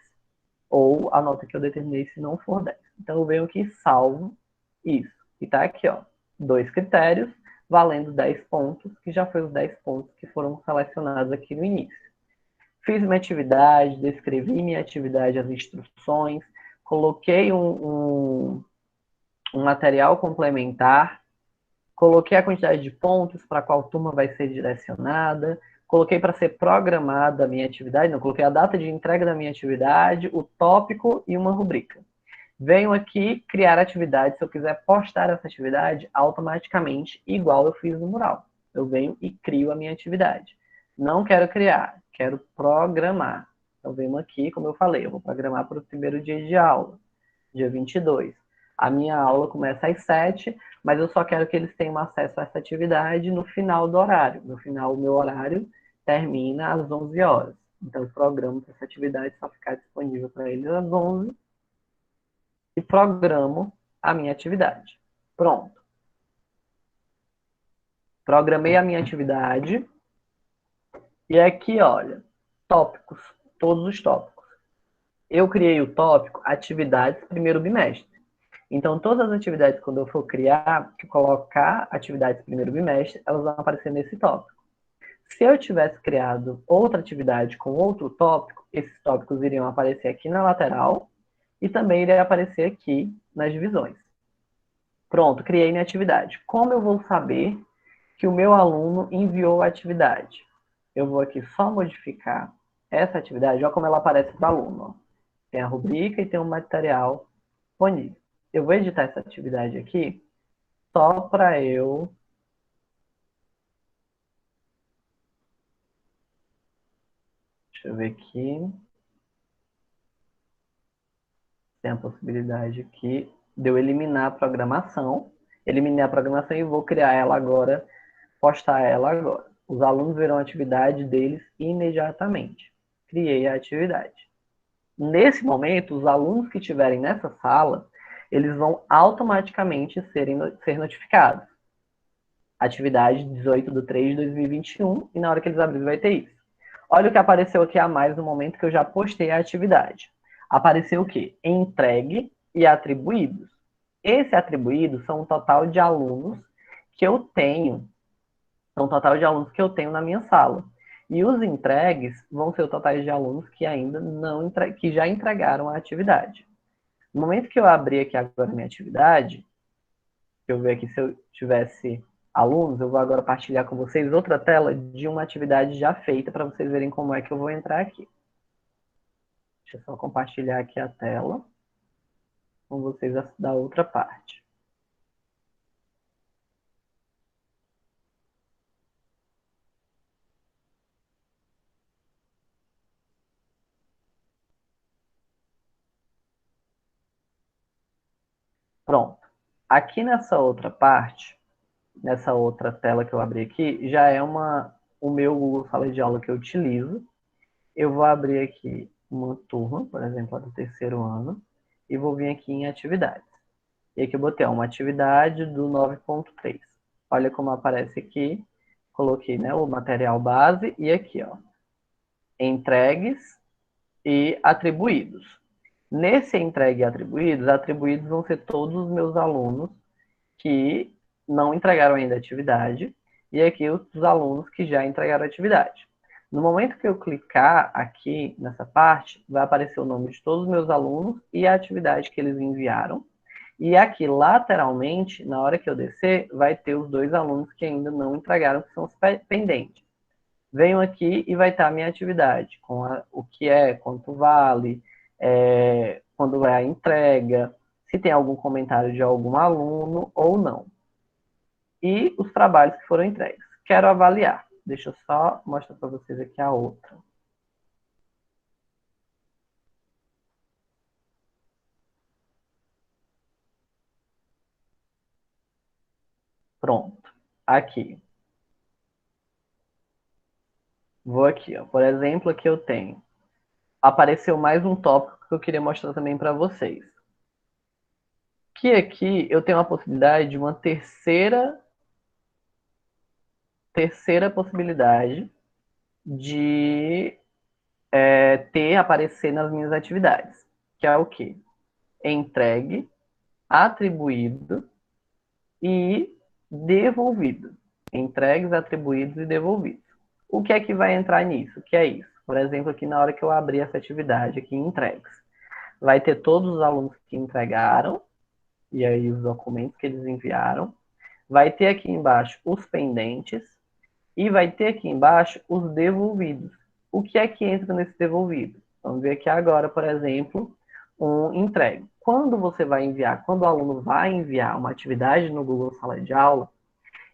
Ou a nota que eu determinei se não for 10. Então eu venho aqui e salvo isso. E tá aqui, ó, 2 critérios, valendo 10 pontos, que já foi os 10 pontos que foram selecionados aqui no início. Fiz minha atividade, descrevi minha atividade, as instruções, coloquei um material complementar, coloquei a quantidade de pontos para qual turma vai ser direcionada, coloquei para ser programada a minha atividade, não, coloquei a data de entrega da minha atividade, o tópico e uma rubrica. Venho aqui criar atividade, se eu quiser postar essa atividade automaticamente, igual eu fiz no mural. Eu venho e crio a minha atividade. Não quero criar, quero programar. Então, venho aqui, como eu falei, eu vou programar para o primeiro dia de aula, dia 22. A minha aula começa às 7, mas eu só quero que eles tenham acesso a essa atividade no final do horário. No final, o meu horário termina às 11 horas. Então, eu programo para essa atividade só ficar disponível para eles às 11 e programo a minha atividade. Pronto. Programei a minha atividade. E aqui, olha, tópicos, todos os tópicos. Eu criei o tópico atividades primeiro bimestre. Então, todas as atividades, quando eu for criar, colocar atividades primeiro bimestre, elas vão aparecer nesse tópico. Se eu tivesse criado outra atividade com outro tópico, esses tópicos iriam aparecer aqui na lateral e também iria aparecer aqui nas divisões. Pronto, criei minha atividade. Como eu vou saber que o meu aluno enviou a atividade? Eu vou aqui só modificar essa atividade, olha como ela aparece para o aluno. Ó. Tem a rubrica e tem o material disponível. Eu vou editar essa atividade aqui só para eu... Deixa eu ver aqui. Tem a possibilidade aqui de eu eliminar a programação. Eliminei a programação e vou criar ela agora, postar ela agora. Os alunos verão a atividade deles imediatamente. Criei a atividade. Nesse momento, os alunos que estiverem nessa sala, eles vão automaticamente ser notificados. Atividade 18/3/2021, e na hora que eles abrirem vai ter isso. Olha o que apareceu aqui a mais no momento que eu já postei a atividade. Apareceu o quê? Entregue e atribuídos. Esse atribuído são o total de alunos que eu tenho. São o total de alunos que eu tenho na minha sala. E os entregues vão ser o total de alunos que ainda não que já entregaram a atividade. No momento que eu abrir aqui agora a minha atividade, deixa eu ver aqui se eu tivesse alunos, eu vou agora partilhar com vocês outra tela de uma atividade já feita para vocês verem como é que eu vou entrar aqui. Deixa eu só compartilhar aqui a tela com vocês da outra parte. Pronto. Aqui nessa outra parte, nessa outra tela que eu abri aqui, já é uma o meu Google Sala de Aula que eu utilizo. Eu vou abrir aqui uma turma, por exemplo, a do terceiro ano, e vou vir aqui em atividades. E aqui eu botei uma atividade do 9.3. Olha como aparece aqui. Coloquei, né, o material base e aqui, ó, entregues e atribuídos. Nesse entregue e atribuídos vão ser todos os meus alunos que não entregaram ainda a atividade e aqui os alunos que já entregaram a atividade. No momento que eu clicar aqui nessa parte, vai aparecer o nome de todos os meus alunos e a atividade que eles enviaram. E aqui, lateralmente, na hora que eu descer, vai ter os 2 alunos que ainda não entregaram, que são os pendentes. Venho aqui e vai estar a minha atividade, com o que é, quanto vale, quando é a entrega, se tem algum comentário de algum aluno ou não. E os trabalhos que foram entregues. Quero avaliar. Deixa eu só mostrar para vocês aqui a outra. Pronto. Aqui. Vou aqui, ó. Por exemplo, aqui eu tenho. Apareceu mais um tópico que eu queria mostrar também para vocês. Que aqui eu tenho a possibilidade de uma terceira possibilidade de aparecer nas minhas atividades. Que é o quê? Entregue, atribuído e devolvido. Entregues, atribuídos e devolvidos. O que é que vai entrar nisso? O que é isso? Por exemplo, aqui na hora que eu abrir essa atividade aqui em entregues, vai ter todos os alunos que entregaram, e aí os documentos que eles enviaram. Vai ter aqui embaixo os pendentes, e vai ter aqui embaixo os devolvidos. O que é que entra nesse devolvido? Vamos ver aqui agora, por exemplo, um entregue. Quando você vai enviar, quando o aluno vai enviar uma atividade no Google Sala de Aula,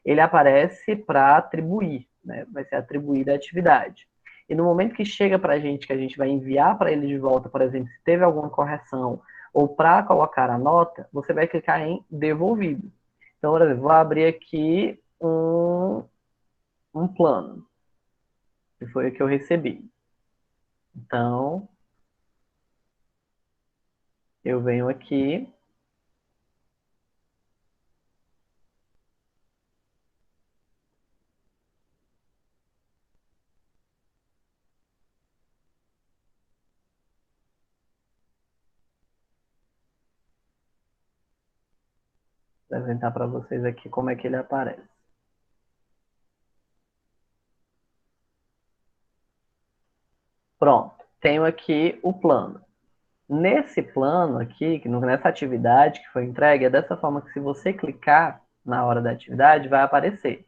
ele aparece para atribuir, né? Vai ser atribuída a atividade. E no momento que chega para a gente, que a gente vai enviar para ele de volta, por exemplo, se teve alguma correção, ou para colocar a nota, você vai clicar em devolvido. Então, por exemplo, vou abrir aqui um plano, que foi o que eu recebi. Então, eu venho aqui, vou apresentar para vocês aqui como é que ele aparece. Pronto, tenho aqui o plano. Nesse plano aqui, nessa atividade que foi entregue, é dessa forma que se você clicar na hora da atividade, vai aparecer.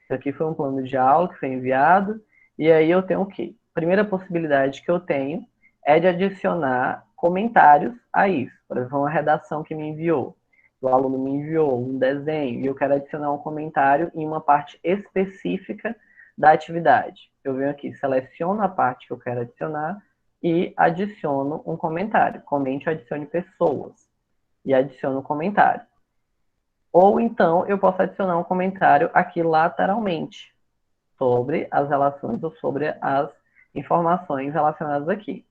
Isso aqui foi um plano de aula que foi enviado, e aí eu tenho o quê? Primeira possibilidade que eu tenho é de adicionar comentários a isso. Por exemplo, uma redação que me enviou. O aluno me enviou um desenho e eu quero adicionar um comentário em uma parte específica da atividade. Eu venho aqui, seleciono a parte que eu quero adicionar e adiciono um comentário. Comente ou adicione pessoas. E adiciono um comentário. Ou então eu posso adicionar um comentário aqui lateralmente sobre as relações ou sobre as informações relacionadas aqui.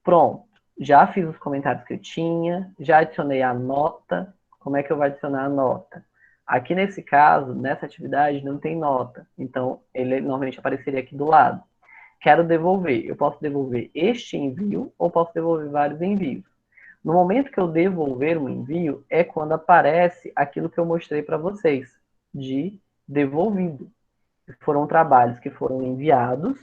Pronto. Já fiz os comentários que eu tinha, já adicionei a nota. Como é que eu vou adicionar a nota? Aqui nesse caso, nessa atividade, não tem nota. Então, ele normalmente apareceria aqui do lado. Quero devolver. Eu posso devolver este envio ou posso devolver vários envios. No momento que eu devolver um envio, é quando aparece aquilo que eu mostrei para vocês, de devolvido. Foram trabalhos que foram enviados,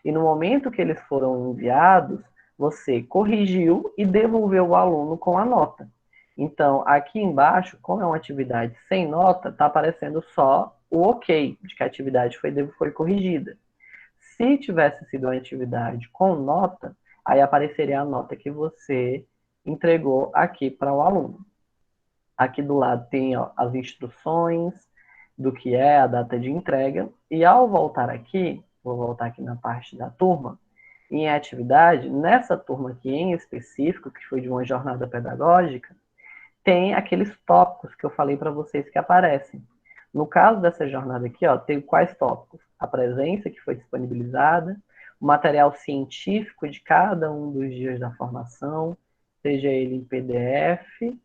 e no momento que eles foram enviados, você corrigiu e devolveu o aluno com a nota. Então, aqui embaixo, como é uma atividade sem nota, está aparecendo só o ok, de que a atividade foi corrigida. Se tivesse sido uma atividade com nota, aí apareceria a nota que você entregou aqui para o aluno. Aqui do lado tem ó, as instruções do que é a data de entrega. E ao voltar aqui, vou voltar aqui na parte da turma, em atividade, nessa turma aqui em específico, que foi de uma jornada pedagógica, tem aqueles tópicos que eu falei para vocês que aparecem. No caso dessa jornada aqui, ó, tem quais tópicos? a presença que foi disponibilizada, o material científico de cada um dos dias da formação, seja ele em PDF,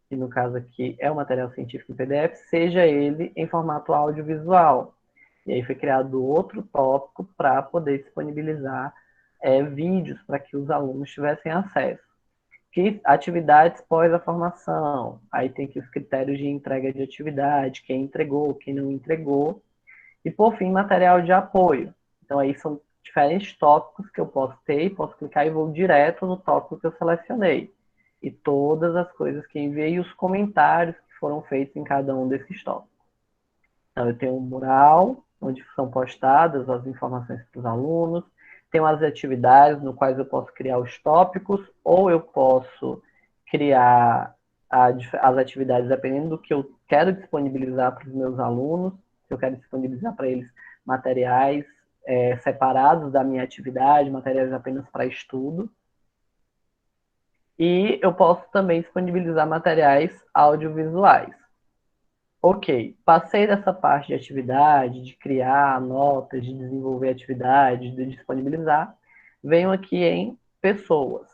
que no caso aqui é o material científico em PDF, seja ele em formato audiovisual. E aí foi criado outro tópico para poder disponibilizar vídeos para que os alunos tivessem acesso. Que atividades pós a formação, aí tem aqui os critérios de entrega de atividade, quem entregou, quem não entregou, e por fim, material de apoio. Então aí são diferentes tópicos que eu posso ter, posso clicar e vou direto no tópico que eu selecionei. E todas as coisas que enviei, os comentários que foram feitos em cada um desses tópicos. Então eu tenho um mural, onde são postadas as informações para os alunos, tenho as atividades no quais eu posso criar os tópicos, ou eu posso criar as atividades dependendo do que eu quero disponibilizar para os meus alunos, se eu quero disponibilizar para eles materiais separados da minha atividade, materiais apenas para estudo. E eu posso também disponibilizar materiais audiovisuais. Ok, passei dessa parte de atividade, de criar notas, de desenvolver atividade, de disponibilizar, venho aqui em pessoas.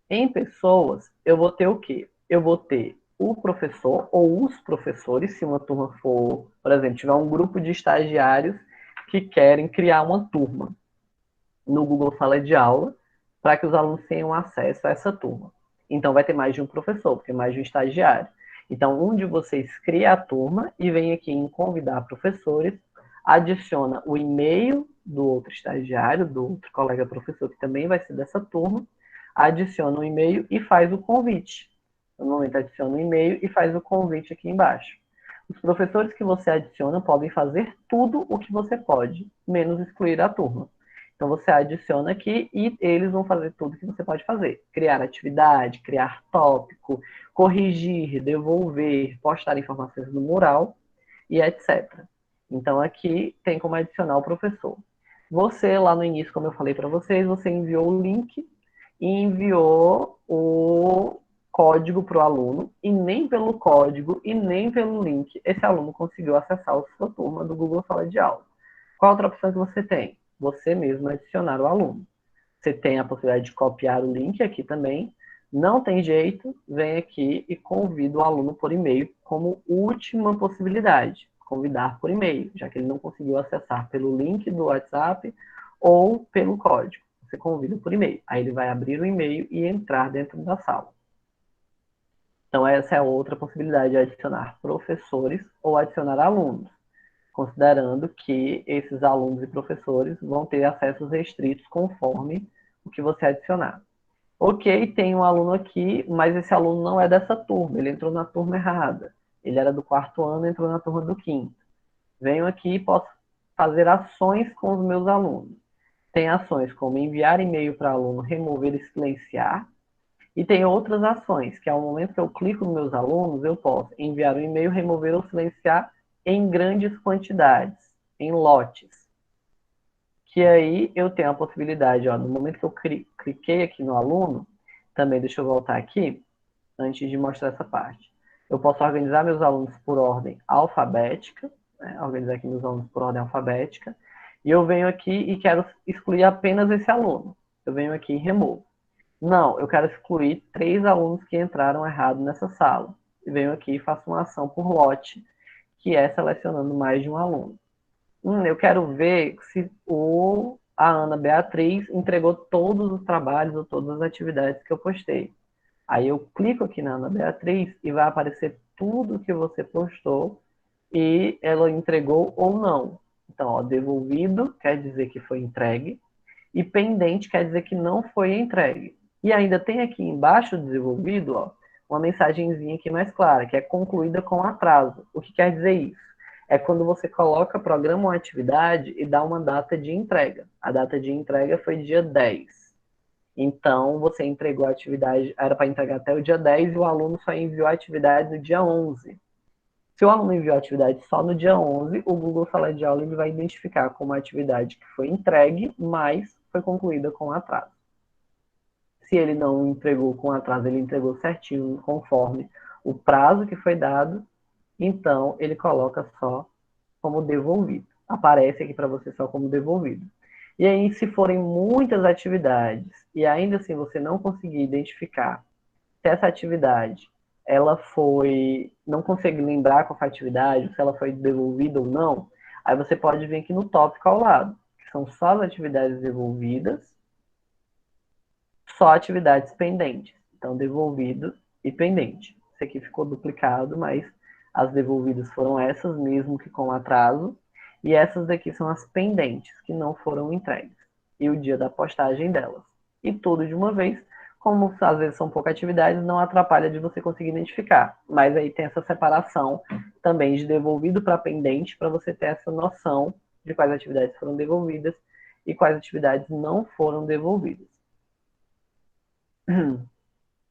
Em pessoas, eu vou ter o quê? Eu vou ter o professor ou os professores, se uma turma for, por exemplo, tiver um grupo de estagiários que querem criar uma turma no Google Sala de Aula para que os alunos tenham acesso a essa turma. Então vai ter mais de um professor, porque mais de um estagiário. Então, um de vocês cria a turma e vem aqui em convidar professores, adiciona o e-mail do outro estagiário, do outro colega professor, que também vai ser dessa turma, adiciona o e-mail e faz o convite. Normalmente adiciona o e-mail e faz o convite aqui embaixo. Os professores que você adiciona podem fazer tudo o que você pode, menos excluir a turma. Então você adiciona aqui e eles vão fazer tudo que você pode fazer. Criar atividade, criar tópico, corrigir, devolver, postar informações no mural e etc. Então aqui tem como adicionar o professor. Você, lá no início, como eu falei para vocês, você enviou o link e enviou o código para o aluno, e nem pelo código e nem pelo link esse aluno conseguiu acessar a sua turma do Google Sala de Aula. Qual outra opção que você tem? Você mesmo adicionar o aluno. Você tem a possibilidade de copiar o link aqui também. Não tem jeito, vem aqui e convida o aluno por e-mail como última possibilidade. Convidar por e-mail, já que ele não conseguiu acessar pelo link do WhatsApp ou pelo código. Você convida por e-mail. Aí ele vai abrir o e-mail e entrar dentro da sala. Então essa é outra possibilidade de adicionar professores ou adicionar alunos, considerando que esses alunos e professores vão ter acessos restritos conforme o que você adicionar. Ok, tem um aluno aqui, mas esse aluno não é dessa turma, ele entrou na turma errada. Ele era do 4º ano, entrou na turma do 5º. Venho aqui e posso fazer ações com os meus alunos. Tem ações como enviar e-mail para aluno, remover e silenciar. E tem outras ações, que ao momento que eu clico nos meus alunos, eu posso enviar um e-mail, remover ou silenciar em grandes quantidades, em lotes. Que aí eu tenho a possibilidade, ó, no momento que eu cliquei aqui no aluno, também deixa eu voltar aqui, antes de mostrar essa parte. Eu posso organizar meus alunos por ordem alfabética, né, organizar aqui meus alunos por ordem alfabética, e eu venho aqui e quero excluir apenas esse aluno. Eu venho aqui e removo. Não, eu quero excluir 3 alunos que entraram errado nessa sala. E venho aqui e faço uma ação por lote, que é selecionando mais de um aluno. Eu quero ver se a Ana Beatriz entregou todos os trabalhos ou todas as atividades que eu postei. Aí eu clico aqui na Ana Beatriz e vai aparecer tudo que você postou e ela entregou ou não. Então, ó, devolvido quer dizer que foi entregue e pendente quer dizer que não foi entregue. E ainda tem aqui embaixo do desenvolvido, ó, uma mensagenzinha aqui mais clara, que é concluída com atraso. O que quer dizer isso? É quando você coloca, programa uma atividade e dá uma data de entrega. A data de entrega foi dia 10. Então, você entregou a atividade, era para entregar até o dia 10 e o aluno só enviou a atividade no dia 11. Se o aluno enviou a atividade só no dia 11, o Google Sala de Aula ele vai identificar como uma atividade que foi entregue, mas foi concluída com atraso. Se ele não entregou com atraso, ele entregou certinho, conforme o prazo que foi dado, então ele coloca só como devolvido. aparece aqui para você só como devolvido. E aí, se forem muitas atividades e ainda assim você não conseguir identificar se essa atividade ela foi, não consegue lembrar qual foi a atividade, se ela foi devolvida ou não, aí você pode vir aqui no tópico ao lado, que são só as atividades devolvidas, só atividades pendentes. Então, devolvido e pendente. Isso aqui ficou duplicado, mas as devolvidas foram essas, mesmo que com atraso. E essas daqui são as pendentes, que não foram entregues. E o dia da postagem delas. E tudo de uma vez, como às vezes são poucas atividades, não atrapalha de você conseguir identificar. Mas aí tem essa separação também de devolvido para pendente, para você ter essa noção de quais atividades foram devolvidas e quais atividades não foram devolvidas.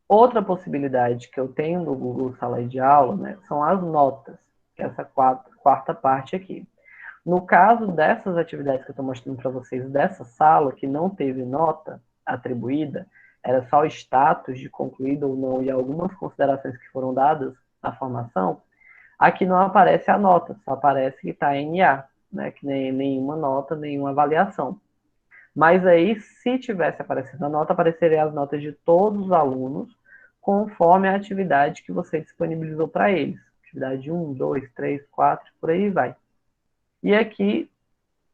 Outra possibilidade que eu tenho no Google Sala de Aula, né, são as notas, que é essa quarta parte aqui. No caso dessas atividades que eu estou mostrando para vocês dessa sala, que não teve nota atribuída, era só o status de concluído ou não e algumas considerações que foram dadas na formação, aqui não aparece a nota, só aparece que está em NA, né, que nem nenhuma nota, nenhuma avaliação. Mas aí, se tivesse aparecido a nota, apareceriam as notas de todos os alunos, conforme a atividade que você disponibilizou para eles. Atividade 1, 2, 3, 4, por aí vai. E aqui,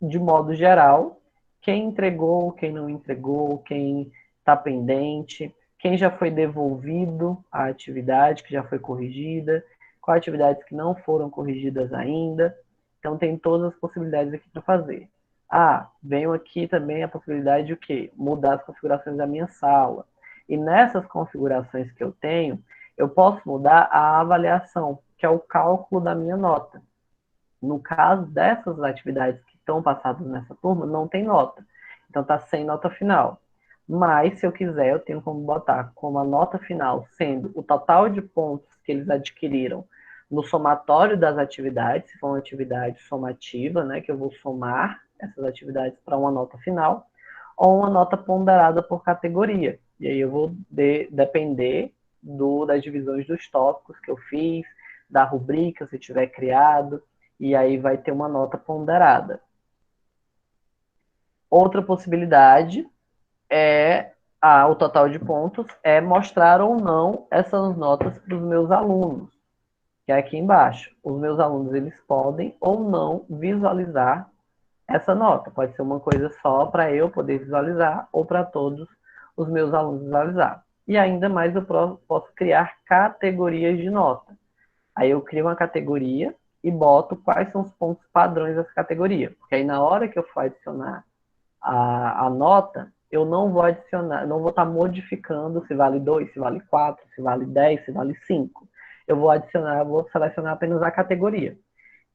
de modo geral, quem entregou, quem não entregou, quem está pendente, quem já foi devolvido a atividade que já foi corrigida, quais atividades que não foram corrigidas ainda. Então, tem todas as possibilidades aqui para fazer. Venho aqui também a possibilidade de o quê? Mudar as configurações da minha sala. E nessas configurações que eu tenho, eu posso mudar a avaliação, que é o cálculo da minha nota. No caso dessas atividades que estão passadas nessa turma, não tem nota. Então, está sem nota final. Mas, se eu quiser, eu tenho como botar como a nota final sendo o total de pontos que eles adquiriram no somatório das atividades, se for uma atividade somativa, né, que eu vou somar essas atividades para uma nota final, ou uma nota ponderada por categoria. E aí eu vou depender das divisões dos tópicos que eu fiz, da rubrica, se tiver criado, e aí vai ter uma nota ponderada. Outra possibilidade é o total de pontos, é mostrar ou não essas notas para os meus alunos, que é aqui embaixo. Os meus alunos, eles podem ou não visualizar essa nota. Pode ser uma coisa só para eu poder visualizar ou para todos os meus alunos visualizar. E ainda mais eu posso criar categorias de nota. Aí eu crio uma categoria e boto quais são os pontos padrões dessa categoria. Porque aí na hora que eu for adicionar a nota, eu não vou adicionar, não vou estar modificando se vale 2, se vale 4, se vale 10, se vale 5. Eu vou selecionar apenas a categoria.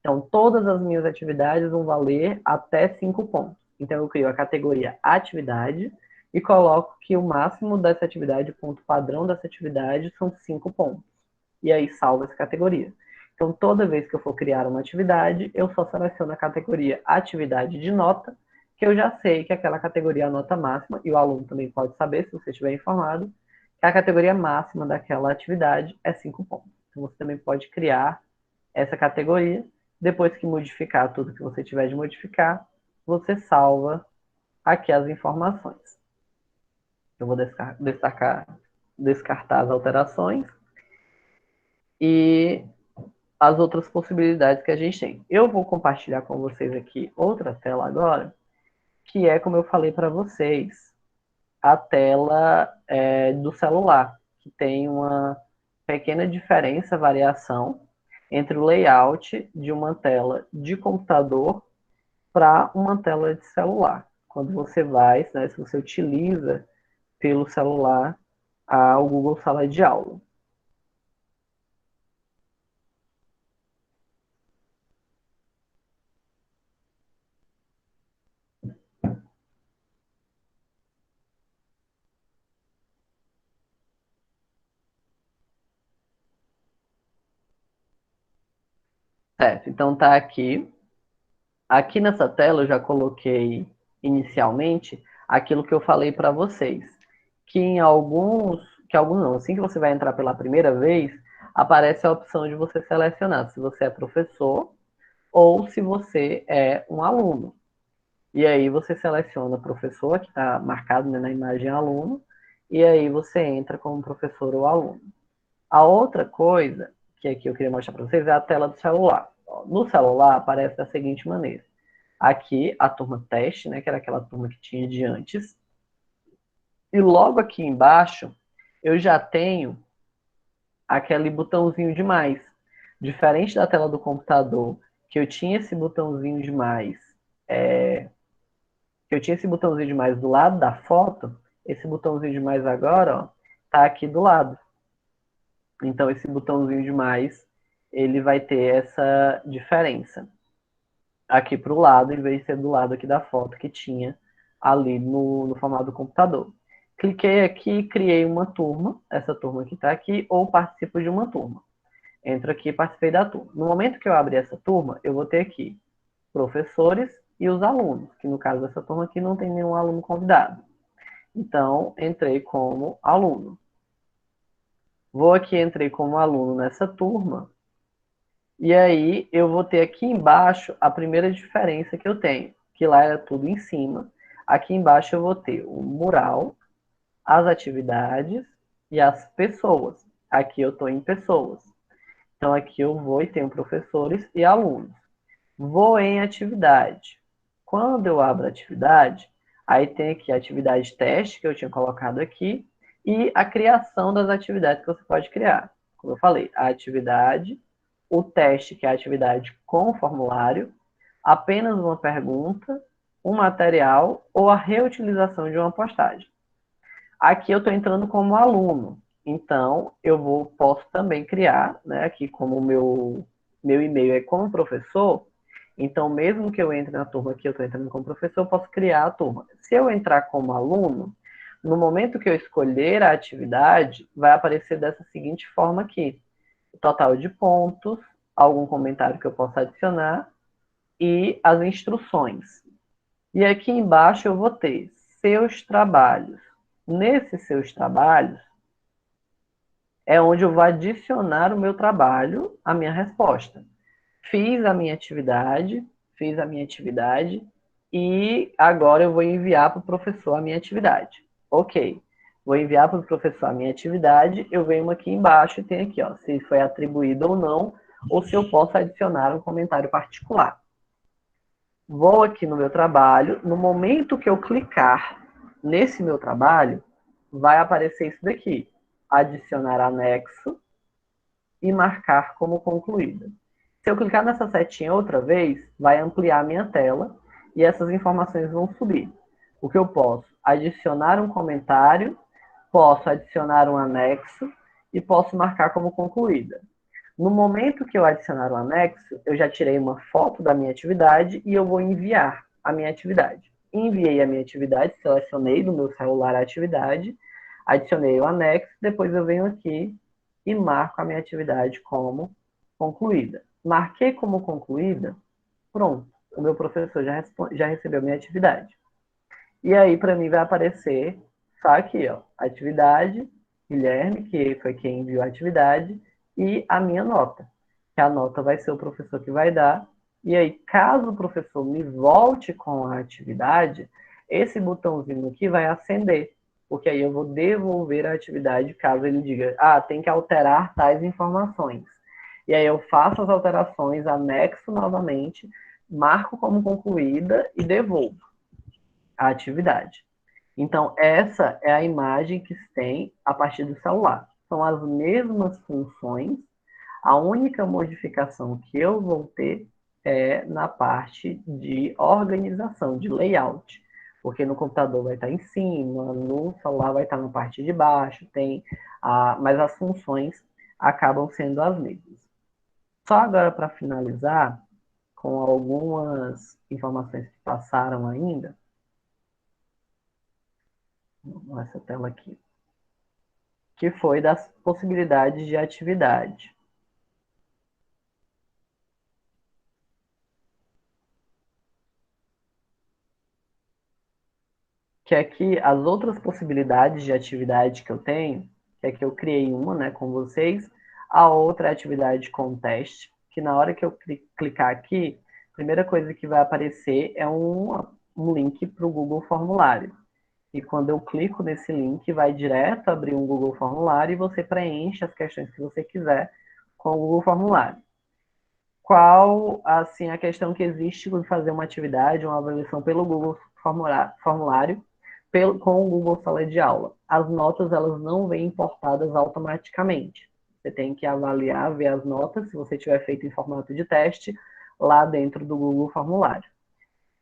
Então, todas as minhas atividades vão valer até 5 pontos. Então, eu crio a categoria atividade e coloco que o máximo dessa atividade, o ponto padrão dessa atividade, são 5 pontos. E aí, salvo essa categoria. Então, toda vez que eu for criar uma atividade, eu só seleciono a categoria atividade de nota, que eu já sei que aquela categoria é a nota máxima, e o aluno também pode saber, se você estiver informado, que a categoria máxima daquela atividade é 5 pontos. Então, você também pode criar essa categoria. Depois que modificar tudo que você tiver de modificar, você salva aqui as informações. Eu vou descartar as alterações e as outras possibilidades que a gente tem. Eu vou compartilhar com vocês aqui outra tela agora, que é, como eu falei para vocês, a tela do celular, que tem uma pequena diferença, variação, entre o layout de uma tela de computador para uma tela de celular. Quando você vai, né, se você utiliza pelo celular o Google Sala de Aula. Certo, então tá aqui. Aqui nessa tela eu já coloquei inicialmente aquilo que eu falei para vocês, que em alguns não, assim que você vai entrar pela primeira vez, aparece a opção de você selecionar se você é professor ou se você é um aluno. E aí você seleciona professor, que está marcado, né, na imagem aluno, e aí você entra como professor ou aluno. A outra coisa que aqui eu queria mostrar para vocês é a tela do celular. No celular aparece da seguinte maneira. Aqui a turma teste, né, que era aquela turma que tinha de antes. E logo aqui embaixo eu já tenho aquele botãozinho de mais. Diferente da tela do computador, que eu tinha esse botãozinho de mais, do lado da foto, esse botãozinho de mais agora, ó, tá aqui do lado. Então esse botãozinho de mais, ele vai ter essa diferença aqui para o lado, em vez de ser do lado aqui da foto que tinha ali no formato do computador. Cliquei aqui, criei uma turma, essa turma que está aqui, ou participo de uma turma. Entro aqui e participei da turma. No momento que eu abrir essa turma, eu vou ter aqui professores e os alunos, que no caso dessa turma aqui não tem nenhum aluno convidado. Então, entrei como aluno. Vou aqui, entrei como aluno nessa turma, e aí eu vou ter aqui embaixo a primeira diferença que eu tenho, que lá era tudo em cima. Aqui embaixo eu vou ter o mural, as atividades e as pessoas. Aqui eu estou em pessoas. Então aqui eu vou e tenho professores e alunos. Vou em atividade. Quando eu abro a atividade, aí tem aqui a atividade teste, que eu tinha colocado aqui, e a criação das atividades que você pode criar. Como eu falei, a atividade, o teste, que é a atividade com formulário, apenas uma pergunta, um material ou a reutilização de uma postagem. Aqui eu estou entrando como aluno, então eu posso também criar, né, aqui como o meu e-mail é como professor, então mesmo que eu entre na turma aqui, eu estou entrando como professor, eu posso criar a turma. Se eu entrar como aluno, no momento que eu escolher a atividade, vai aparecer dessa seguinte forma aqui. O total de pontos, algum comentário que eu possa adicionar e as instruções. E aqui embaixo eu vou ter seus trabalhos. Nesses seus trabalhos, é onde eu vou adicionar o meu trabalho, a minha resposta. Fiz a minha atividade e agora eu vou enviar para o professor a minha atividade. Ok, vou enviar para o professor a minha atividade, eu venho aqui embaixo e tem aqui, ó, se foi atribuído ou não, ou se eu posso adicionar um comentário particular. Vou aqui no meu trabalho, no momento que eu clicar nesse meu trabalho, vai aparecer isso daqui, adicionar anexo e marcar como concluída. Se eu clicar nessa setinha outra vez, vai ampliar a minha tela e essas informações vão subir. O que eu posso? Adicionar um comentário, posso adicionar um anexo e posso marcar como concluída. No momento que eu adicionar o anexo, eu já tirei uma foto da minha atividade e eu vou enviar a minha atividade. Enviei a minha atividade, selecionei no meu celular a atividade, adicionei o anexo, depois eu venho aqui e marco a minha atividade como concluída. Marquei como concluída, pronto, o meu professor já recebeu minha atividade. E aí, para mim, vai aparecer só aqui, ó, atividade, Guilherme, que foi quem enviou a atividade, e a minha nota. Que a nota vai ser o professor que vai dar. E aí, caso o professor me volte com a atividade, esse botãozinho aqui vai acender. Porque aí eu vou devolver a atividade caso ele diga, tem que alterar tais informações. E aí eu faço as alterações, anexo novamente, marco como concluída e devolvo a atividade. Então, essa é a imagem que se tem a partir do celular. São as mesmas funções, a única modificação que eu vou ter é na parte de organização, de layout. Porque no computador vai estar em cima, no celular vai estar na parte de baixo, mas as funções acabam sendo as mesmas. Só agora para finalizar, com algumas informações que passaram ainda, essa tela aqui, que foi das possibilidades de atividade. Que aqui, as outras possibilidades de atividade que eu tenho, que é que eu criei uma, né, com vocês, a outra é atividade com teste, que na hora que eu clicar aqui, primeira coisa que vai aparecer é um link para o Google Formulário. E quando eu clico nesse link, vai direto abrir um Google Formulário e você preenche as questões que você quiser com o Google Formulário. Qual, assim, a questão que existe de fazer uma atividade, uma avaliação pelo Google Formulário, com o Google Sala de Aula? As notas, elas não vêm importadas automaticamente. Você tem que avaliar, ver as notas, se você tiver feito em formato de teste, lá dentro do Google Formulário.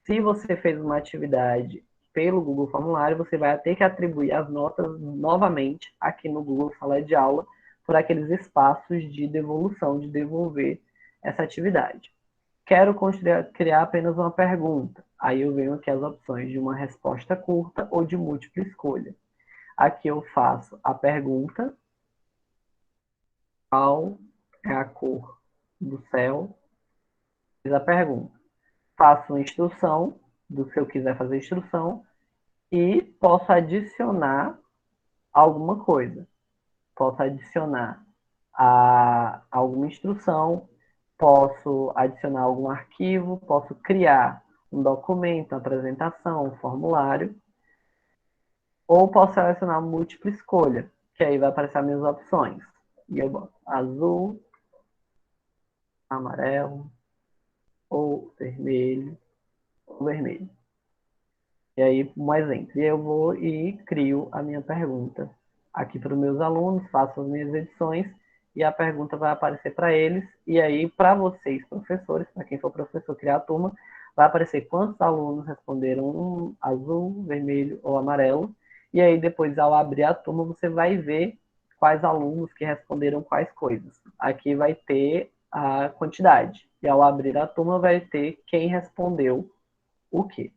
Se você fez uma atividade pelo Google Formulário, você vai ter que atribuir as notas novamente aqui no Google Sala de Aula por aqueles espaços de devolução, de devolver essa atividade. Quero criar apenas uma pergunta. Aí eu venho aqui as opções de uma resposta curta ou de múltipla escolha. Aqui eu faço a pergunta: qual é a cor do céu? Fiz a pergunta. Faço uma instrução, se eu quiser fazer instrução, e posso adicionar alguma coisa. Posso adicionar alguma instrução, posso adicionar algum arquivo, posso criar um documento, uma apresentação, um formulário, ou posso selecionar múltipla escolha, que aí vai aparecer as minhas opções. E eu boto azul, amarelo, ou vermelho, ou vermelho. E aí, um exemplo. E eu vou e crio a minha pergunta aqui para os meus alunos, faço as minhas edições e a pergunta vai aparecer para eles. E aí, para vocês, professores, para quem for professor criar a turma, vai aparecer quantos alunos responderam azul, vermelho ou amarelo. E aí, depois, ao abrir a turma, você vai ver quais alunos que responderam quais coisas. Aqui vai ter a quantidade. E ao abrir a turma, vai ter quem respondeu o quê.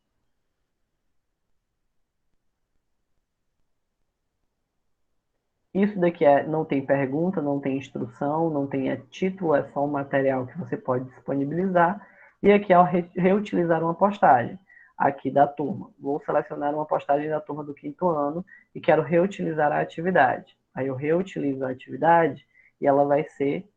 Isso daqui não tem pergunta, não tem instrução, não tem título, é só um material que você pode disponibilizar. E aqui é reutilizar uma postagem aqui da turma. Vou selecionar uma postagem da turma do 5º ano e quero reutilizar a atividade. Aí eu reutilizo a atividade e ela vai ser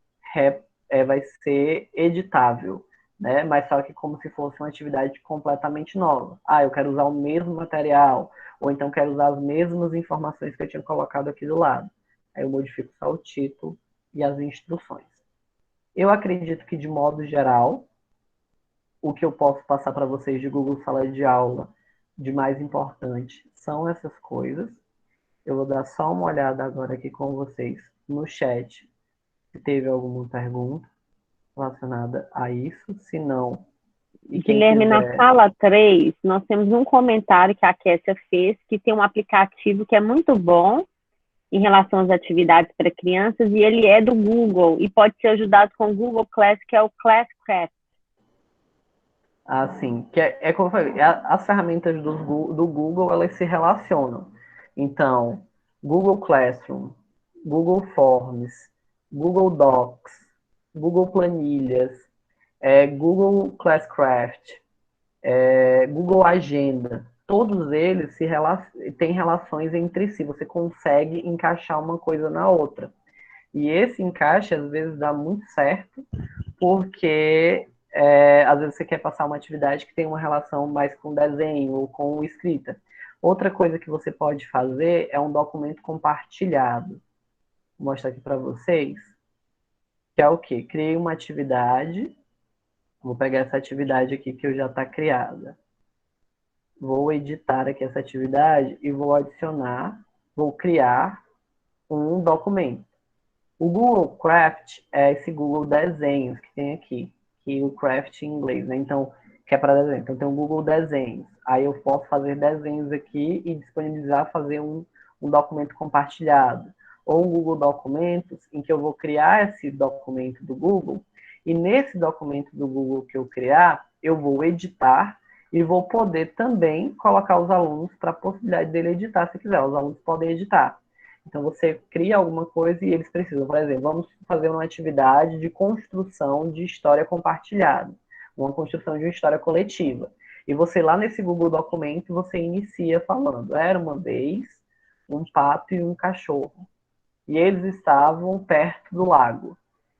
editável, né? Mas só que como se fosse uma atividade completamente nova. Eu quero usar o mesmo material, ou então quero usar as mesmas informações que eu tinha colocado aqui do lado. Aí eu modifico só o título e as instruções. Eu acredito que, de modo geral, o que eu posso passar para vocês de Google Sala de Aula de mais importante são essas coisas. Eu vou dar só uma olhada agora aqui com vocês no chat, se teve alguma pergunta relacionada a isso. Se não, Guilherme, na sala 3, nós temos um comentário que a Kessia fez, que tem um aplicativo que é muito bom em relação às atividades para crianças, e ele é do Google, e pode ser ajudado com o Google Class, que é o Classcraft. Sim, como eu falei, as ferramentas do Google, elas se relacionam. Então, Google Classroom, Google Forms, Google Docs, Google Planilhas, Google Classcraft, Google Agenda, todos eles têm relações entre si, você consegue encaixar uma coisa na outra. E esse encaixe, às vezes, dá muito certo, porque às vezes você quer passar uma atividade que tem uma relação mais com desenho ou com escrita. Outra coisa que você pode fazer é um documento compartilhado. Vou mostrar aqui para vocês, que é o quê? Criei uma atividade, vou pegar essa atividade aqui que já está criada. Vou editar aqui essa atividade e vou adicionar, vou criar um documento. O Google Craft é esse Google Desenhos que tem aqui, que o Craft em inglês, né? Então, que é para desenho. Então, tem o Google Desenhos. Aí eu posso fazer desenhos aqui e disponibilizar, fazer um documento compartilhado. Ou um Google Documentos, em que eu vou criar esse documento do Google, e nesse documento do Google que eu criar, eu vou editar e vou poder também colocar os alunos para a possibilidade dele editar, se quiser. Os alunos podem editar. Então, você cria alguma coisa e eles precisam. Por exemplo, vamos fazer uma atividade de construção de história compartilhada. Uma construção de uma história coletiva. E você, lá nesse Google Documento, você inicia falando: era uma vez um pato e um cachorro. E eles estavam perto do lago.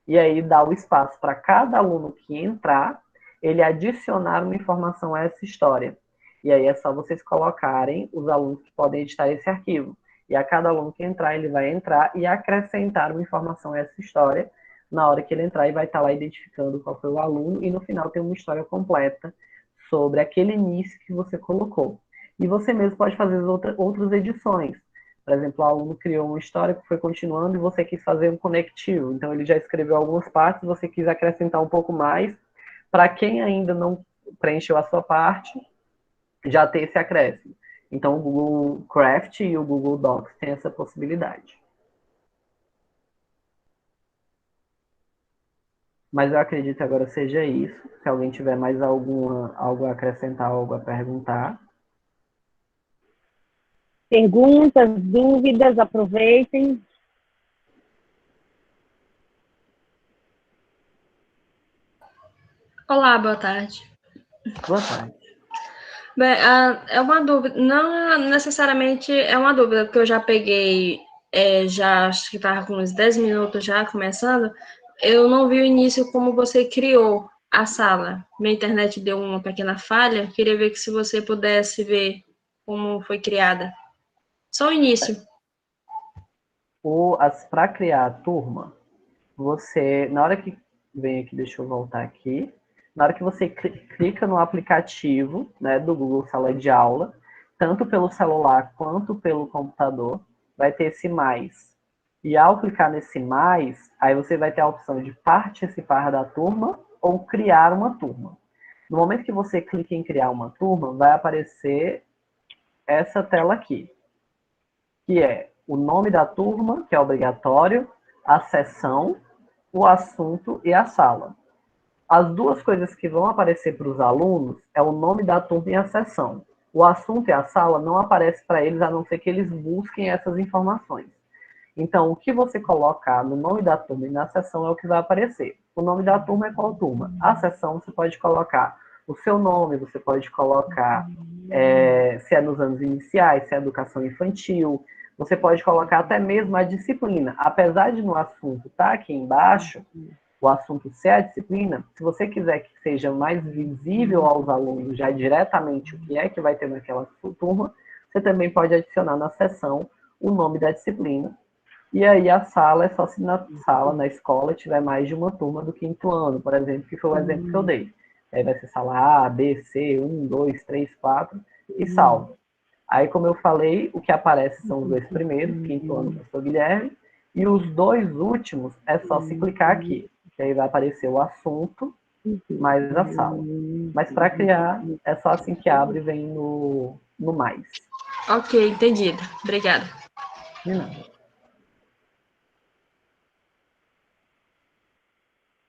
E aí dá o espaço para cada aluno que entrar ele adicionar uma informação a essa história. E aí é só vocês colocarem os alunos que podem editar esse arquivo. E a cada aluno que entrar, ele vai entrar e acrescentar uma informação a essa história na hora que ele entrar e vai estar lá identificando qual foi o aluno e no final tem uma história completa sobre aquele início que você colocou. E você mesmo pode fazer outras edições. Por exemplo, o aluno criou uma história que foi continuando e você quis fazer um conectivo. Então, ele já escreveu algumas partes, você quis acrescentar um pouco mais. Para quem ainda não preencheu a sua parte, já ter esse acréscimo. Então, o Google Craft e o Google Docs têm essa possibilidade. Mas eu acredito que agora seja isso. Se alguém tiver mais algo a acrescentar, algo a perguntar. Perguntas, dúvidas, aproveitem. Olá, boa tarde. Boa tarde. Bem, é uma dúvida, não necessariamente é uma dúvida, porque eu já peguei, já acho que estava com uns 10 minutos já começando, eu não vi o início como você criou a sala. Minha internet deu uma pequena falha, queria ver que se você pudesse ver como foi criada. Só o início. Para criar a turma, você, na hora que vem aqui, deixa eu voltar aqui, na hora que você clica no aplicativo, né, do Google Sala de Aula, tanto pelo celular quanto pelo computador, vai ter esse mais. E ao clicar nesse mais, aí você vai ter a opção de participar da turma ou criar uma turma. No momento que você clica em criar uma turma, vai aparecer essa tela aqui, que é o nome da turma, que é obrigatório, a sessão, o assunto e a sala. As duas coisas que vão aparecer para os alunos é o nome da turma e a sessão. O assunto e a sala não aparece para eles, a não ser que eles busquem essas informações. Então, o que você colocar no nome da turma e na sessão é o que vai aparecer. O nome da turma é qual turma? A sessão você pode colocar o seu nome, você pode colocar se é nos anos iniciais, se é educação infantil, você pode colocar até mesmo a disciplina. Apesar de no assunto estar aqui embaixo, o assunto ser a disciplina, se você quiser que seja mais visível aos alunos já diretamente o que é que vai ter naquela turma, você também pode adicionar na seção o nome da disciplina. E aí a sala é só se na sala, na escola, tiver mais de uma turma do quinto ano, por exemplo, que foi o exemplo que eu dei. Aí vai ser sala A, B, C, 1, 2, 3, 4 e salvo. Aí, como eu falei, o que aparece são os dois primeiros, quinto ano, professor Guilherme, e os dois últimos é só se clicar aqui, que aí vai aparecer o assunto mais a sala. Mas para criar, é só assim que abre e vem no mais. Ok, entendido. Obrigada. De nada.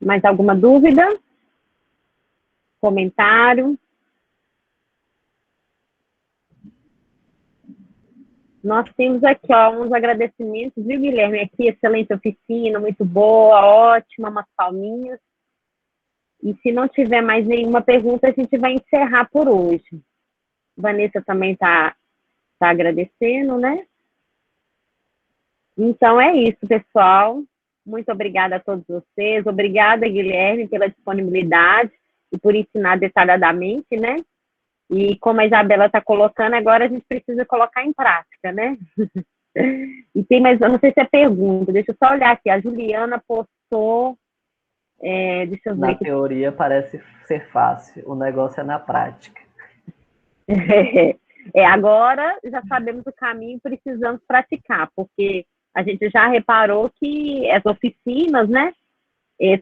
Mais alguma dúvida? Comentário? Nós temos aqui, ó, uns agradecimentos, viu, Guilherme? Aqui, excelente oficina, muito boa, ótima, umas palminhas. E se não tiver mais nenhuma pergunta, a gente vai encerrar por hoje. Vanessa também tá agradecendo, né? Então é isso, pessoal. Muito obrigada a todos vocês. Obrigada, Guilherme, pela disponibilidade e por ensinar detalhadamente, né? E como a Isabela está colocando, agora a gente precisa colocar em prática, né? E tem mais, eu não sei se é pergunta, deixa eu só olhar aqui. A Juliana postou, deixa eu ver. Na teoria parece ser fácil, o negócio é na prática. Agora já sabemos o caminho, precisamos praticar, porque a gente já reparou que as oficinas, né?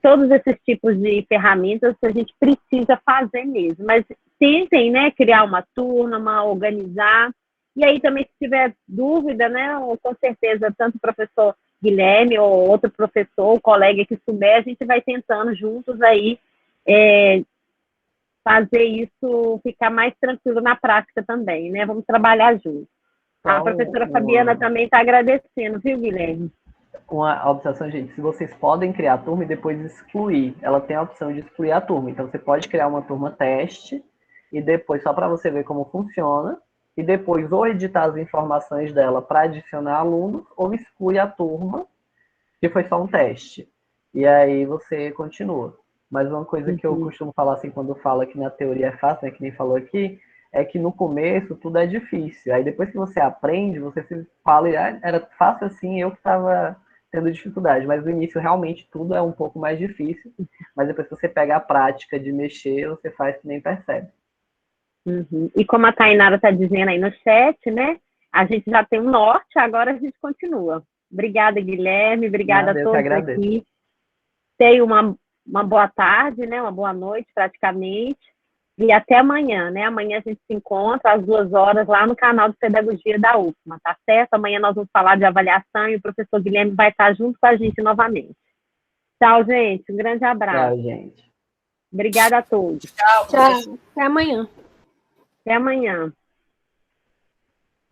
Todos esses tipos de ferramentas a gente precisa fazer mesmo, mas tentem, né, criar uma turma, organizar, e aí também se tiver dúvida, né, com certeza, tanto o professor Guilherme ou outro professor, ou colega que souber, a gente vai tentando juntos aí fazer isso ficar mais tranquilo na prática também, né, vamos trabalhar juntos. A professora Fabiana também está agradecendo, viu, Guilherme? Uma observação, gente, se vocês podem criar a turma e depois excluir, ela tem a opção de excluir a turma. Então, você pode criar uma turma teste e depois, só para você ver como funciona, e depois ou editar as informações dela para adicionar alunos, ou exclui a turma, que foi só um teste. E aí você continua. Mas uma coisa que eu costumo falar assim, quando fala que na teoria é fácil, né, que nem falou aqui, é que no começo tudo é difícil. Aí depois que você aprende, você se fala, era fácil assim, eu que estava tendo dificuldade. Mas no início realmente tudo é um pouco mais difícil. Mas depois que você pega a prática de mexer, você faz que nem percebe. E como a Tainara está dizendo aí no chat, né? A gente já tem um norte, agora a gente continua. Obrigada, Guilherme. Obrigada a todos aqui. Tenha uma boa tarde, né? Uma boa noite, praticamente. E até amanhã, né? Amanhã a gente se encontra às 2h lá no canal de Pedagogia da UFMA, tá certo? Amanhã nós vamos falar de avaliação e o professor Guilherme vai estar junto com a gente novamente. Tchau, gente. Um grande abraço. Tchau, gente. Obrigada a todos. Tchau. Até amanhã. Até amanhã.